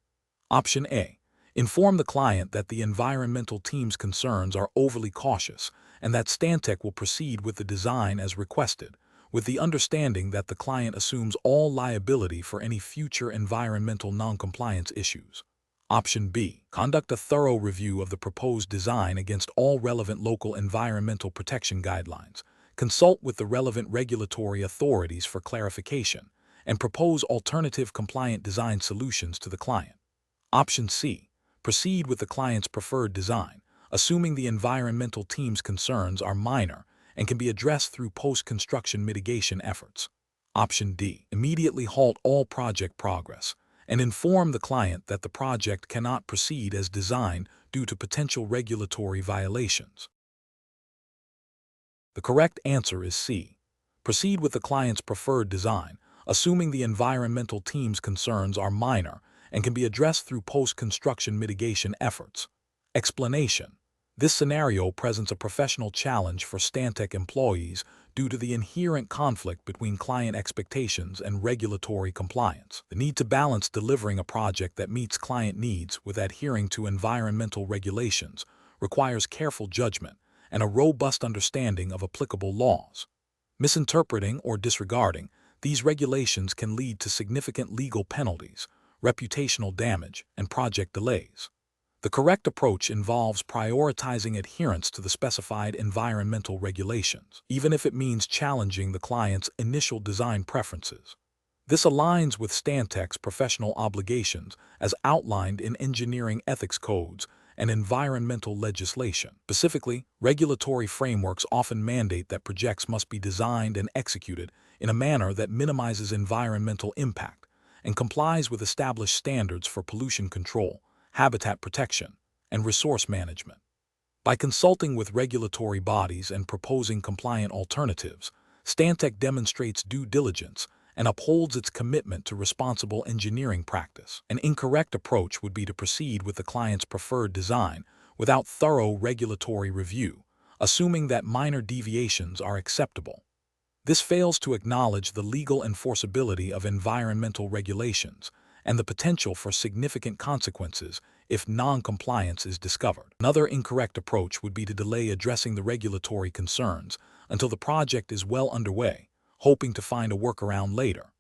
Option A. Inform the client that the environmental team's concerns are overly cautious and that Stantec will proceed with the design as requested, with the understanding that the client assumes all liability for any future environmental noncompliance issues. Option B. Conduct a thorough review of the proposed design against all relevant local environmental protection guidelines. Consult with the relevant regulatory authorities for clarification, and propose alternative compliant design solutions to the client. Option C. Proceed with the client's preferred design, assuming the environmental team's concerns are minor and can be addressed through post-construction mitigation efforts. Option D. Immediately halt all project progress and inform the client that the project cannot proceed as designed due to potential regulatory violations. The correct answer is C. Proceed with the client's preferred design, assuming the environmental team's concerns are minor and can be addressed through post-construction mitigation efforts. Explanation. This scenario presents a professional challenge for Stantec employees due to the inherent conflict between client expectations and regulatory compliance. The need to balance delivering a project that meets client needs with adhering to environmental regulations requires careful judgment and a robust understanding of applicable laws. Misinterpreting or disregarding these regulations can lead to significant legal penalties, reputational damage, and project delays. The correct approach involves prioritizing adherence to the specified environmental regulations, even if it means challenging the client's initial design preferences. This aligns with Stantec's professional obligations as outlined in engineering ethics codes and environmental legislation. Specifically, regulatory frameworks often mandate that projects must be designed and executed in a manner that minimizes environmental impact and complies with established standards for pollution control, habitat protection, and resource management. By consulting with regulatory bodies and proposing compliant alternatives, Stantec demonstrates due diligence and upholds its commitment to responsible engineering practice. An incorrect approach would be to proceed with the client's preferred design without thorough regulatory review, assuming that minor deviations are acceptable. This fails to acknowledge the legal enforceability of environmental regulations and the potential for significant consequences if non-compliance is discovered. Another incorrect approach would be to delay addressing the regulatory concerns until the project is well underway, hoping to find a workaround later.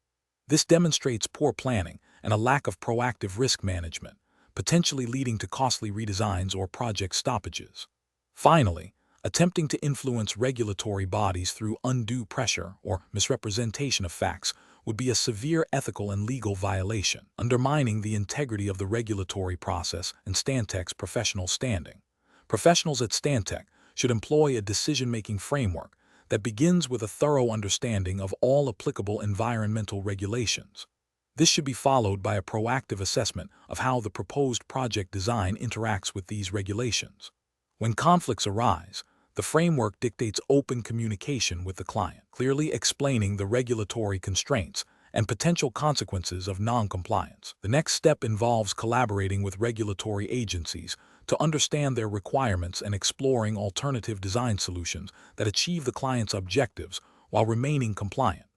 This demonstrates poor planning and a lack of proactive risk management, potentially leading to costly redesigns or project stoppages. Finally, attempting to influence regulatory bodies through undue pressure or misrepresentation of facts would be a severe ethical and legal violation, undermining the integrity of the regulatory process and Stantec's professional standing. Professionals at Stantec should employ a decision-making framework that begins with a thorough understanding of all applicable environmental regulations. This should be followed by a proactive assessment of how the proposed project design interacts with these regulations. When conflicts arise, the framework dictates open communication with the client, clearly explaining the regulatory constraints and potential consequences of non-compliance. The next step involves collaborating with regulatory agencies to understand their requirements and exploring alternative design solutions that achieve the client's objectives while remaining compliant.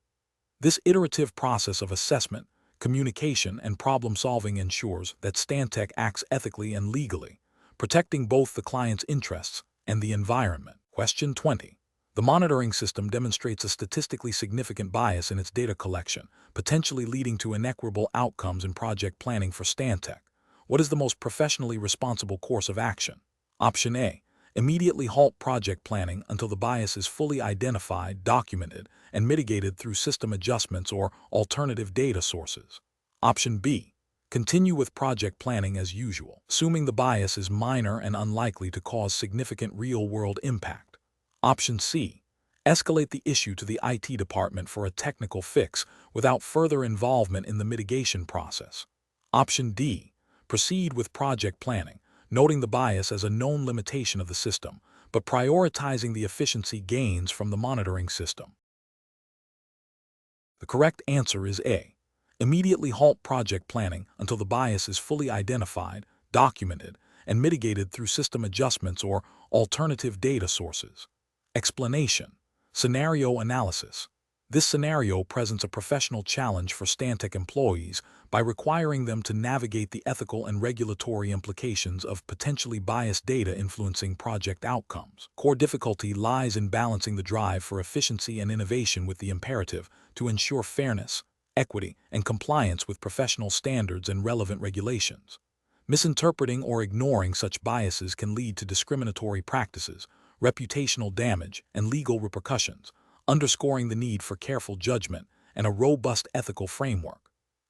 This iterative process of assessment, communication, and problem-solving ensures that Stantec acts ethically and legally, protecting both the client's interests and the environment. Question 20. The monitoring system demonstrates a statistically significant bias in its data collection, potentially leading to inequitable outcomes in project planning for Stantec. What is the most professionally responsible course of action? Option A. Immediately halt project planning until the bias is fully identified, documented, and mitigated through system adjustments or alternative data sources. Option B. Continue with project planning as usual, assuming the bias is minor and unlikely to cause significant real-world impact. Option C. Escalate the issue to the IT department for a technical fix without further involvement in the mitigation process. Option D. Proceed with project planning, noting the bias as a known limitation of the system, but prioritizing the efficiency gains from the monitoring system. The correct answer is A. Immediately halt project planning until the bias is fully identified, documented, and mitigated through system adjustments or alternative data sources. Explanation. Scenario analysis. This scenario presents a professional challenge for Stantec employees by requiring them to navigate the ethical and regulatory implications of potentially biased data influencing project outcomes. Core difficulty lies in balancing the drive for efficiency and innovation with the imperative to ensure fairness, equity, and compliance with professional standards and relevant regulations. Misinterpreting or ignoring such biases can lead to discriminatory practices, reputational damage, and legal repercussions, underscoring the need for careful judgment and a robust ethical framework.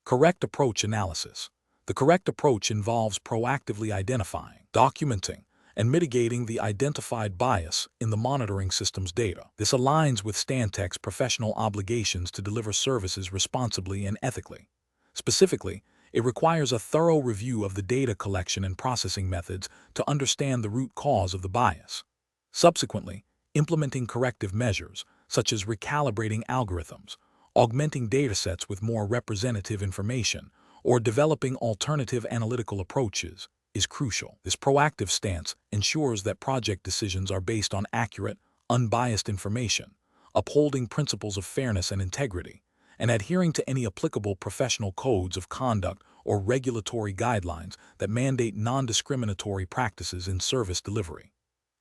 Correct approach analysis. The correct approach involves proactively identifying, documenting, and mitigating the identified bias in the monitoring system's data. This aligns with Stantec's professional obligations to deliver services responsibly and ethically. Specifically, it requires a thorough review of the data collection and processing methods to understand the root cause of the bias. Subsequently, implementing corrective measures, such as recalibrating algorithms, augmenting datasets with more representative information, or developing alternative analytical approaches, is crucial. This proactive stance ensures that project decisions are based on accurate, unbiased information, upholding principles of fairness and integrity, and adhering to any applicable professional codes of conduct or regulatory guidelines that mandate non-discriminatory practices in service delivery.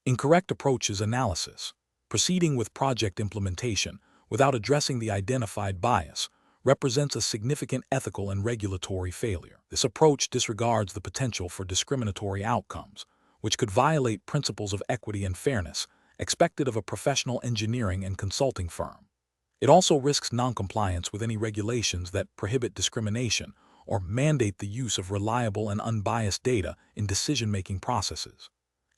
Incorrect approaches analysis. Proceeding with project implementation without addressing the identified bias represents a significant ethical and regulatory failure. This approach disregards the potential for discriminatory outcomes, which could violate principles of equity and fairness expected of a professional engineering and consulting firm. It also risks noncompliance with any regulations that prohibit discrimination or mandate the use of reliable and unbiased data in decision-making processes.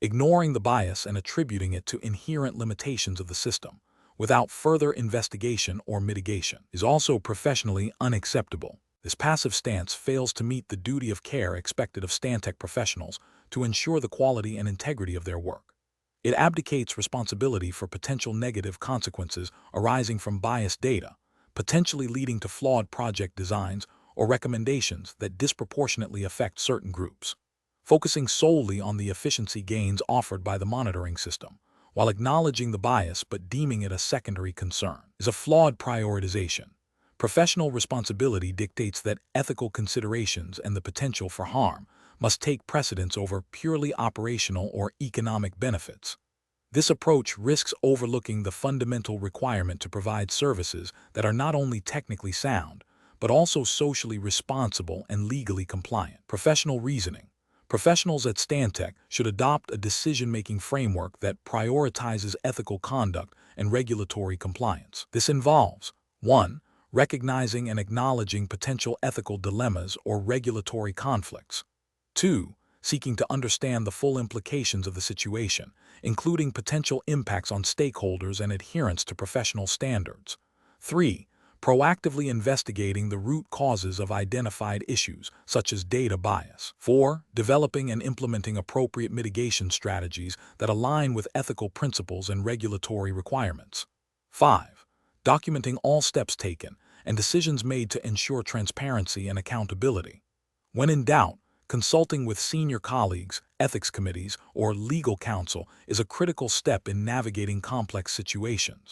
Ignoring the bias and attributing it to inherent limitations of the system without further investigation or mitigation is also professionally unacceptable. This passive stance fails to meet the duty of care expected of Stantec professionals to ensure the quality and integrity of their work. It abdicates responsibility for potential negative consequences arising from biased data, potentially leading to flawed project designs or recommendations that disproportionately affect certain groups. Focusing solely on the efficiency gains offered by the monitoring system, while acknowledging the bias but deeming it a secondary concern, is a flawed prioritization. Professional responsibility dictates that ethical considerations and the potential for harm must take precedence over purely operational or economic benefits. This approach risks overlooking the fundamental requirement to provide services that are not only technically sound, but also socially responsible and legally compliant. Professional reasoning. Professionals at Stantec should adopt a decision-making framework that prioritizes ethical conduct and regulatory compliance. This involves 1. Recognizing and acknowledging potential ethical dilemmas or regulatory conflicts. 2. Seeking to understand the full implications of the situation, including potential impacts on stakeholders and adherence to professional standards. 3. Proactively investigating the root causes of identified issues, such as data bias. 4. Developing and implementing appropriate mitigation strategies that align with ethical principles and regulatory requirements. 5. Documenting all steps taken and decisions made to ensure transparency and accountability. When in doubt, consulting with senior colleagues, ethics committees, or legal counsel is a critical step in navigating complex situations.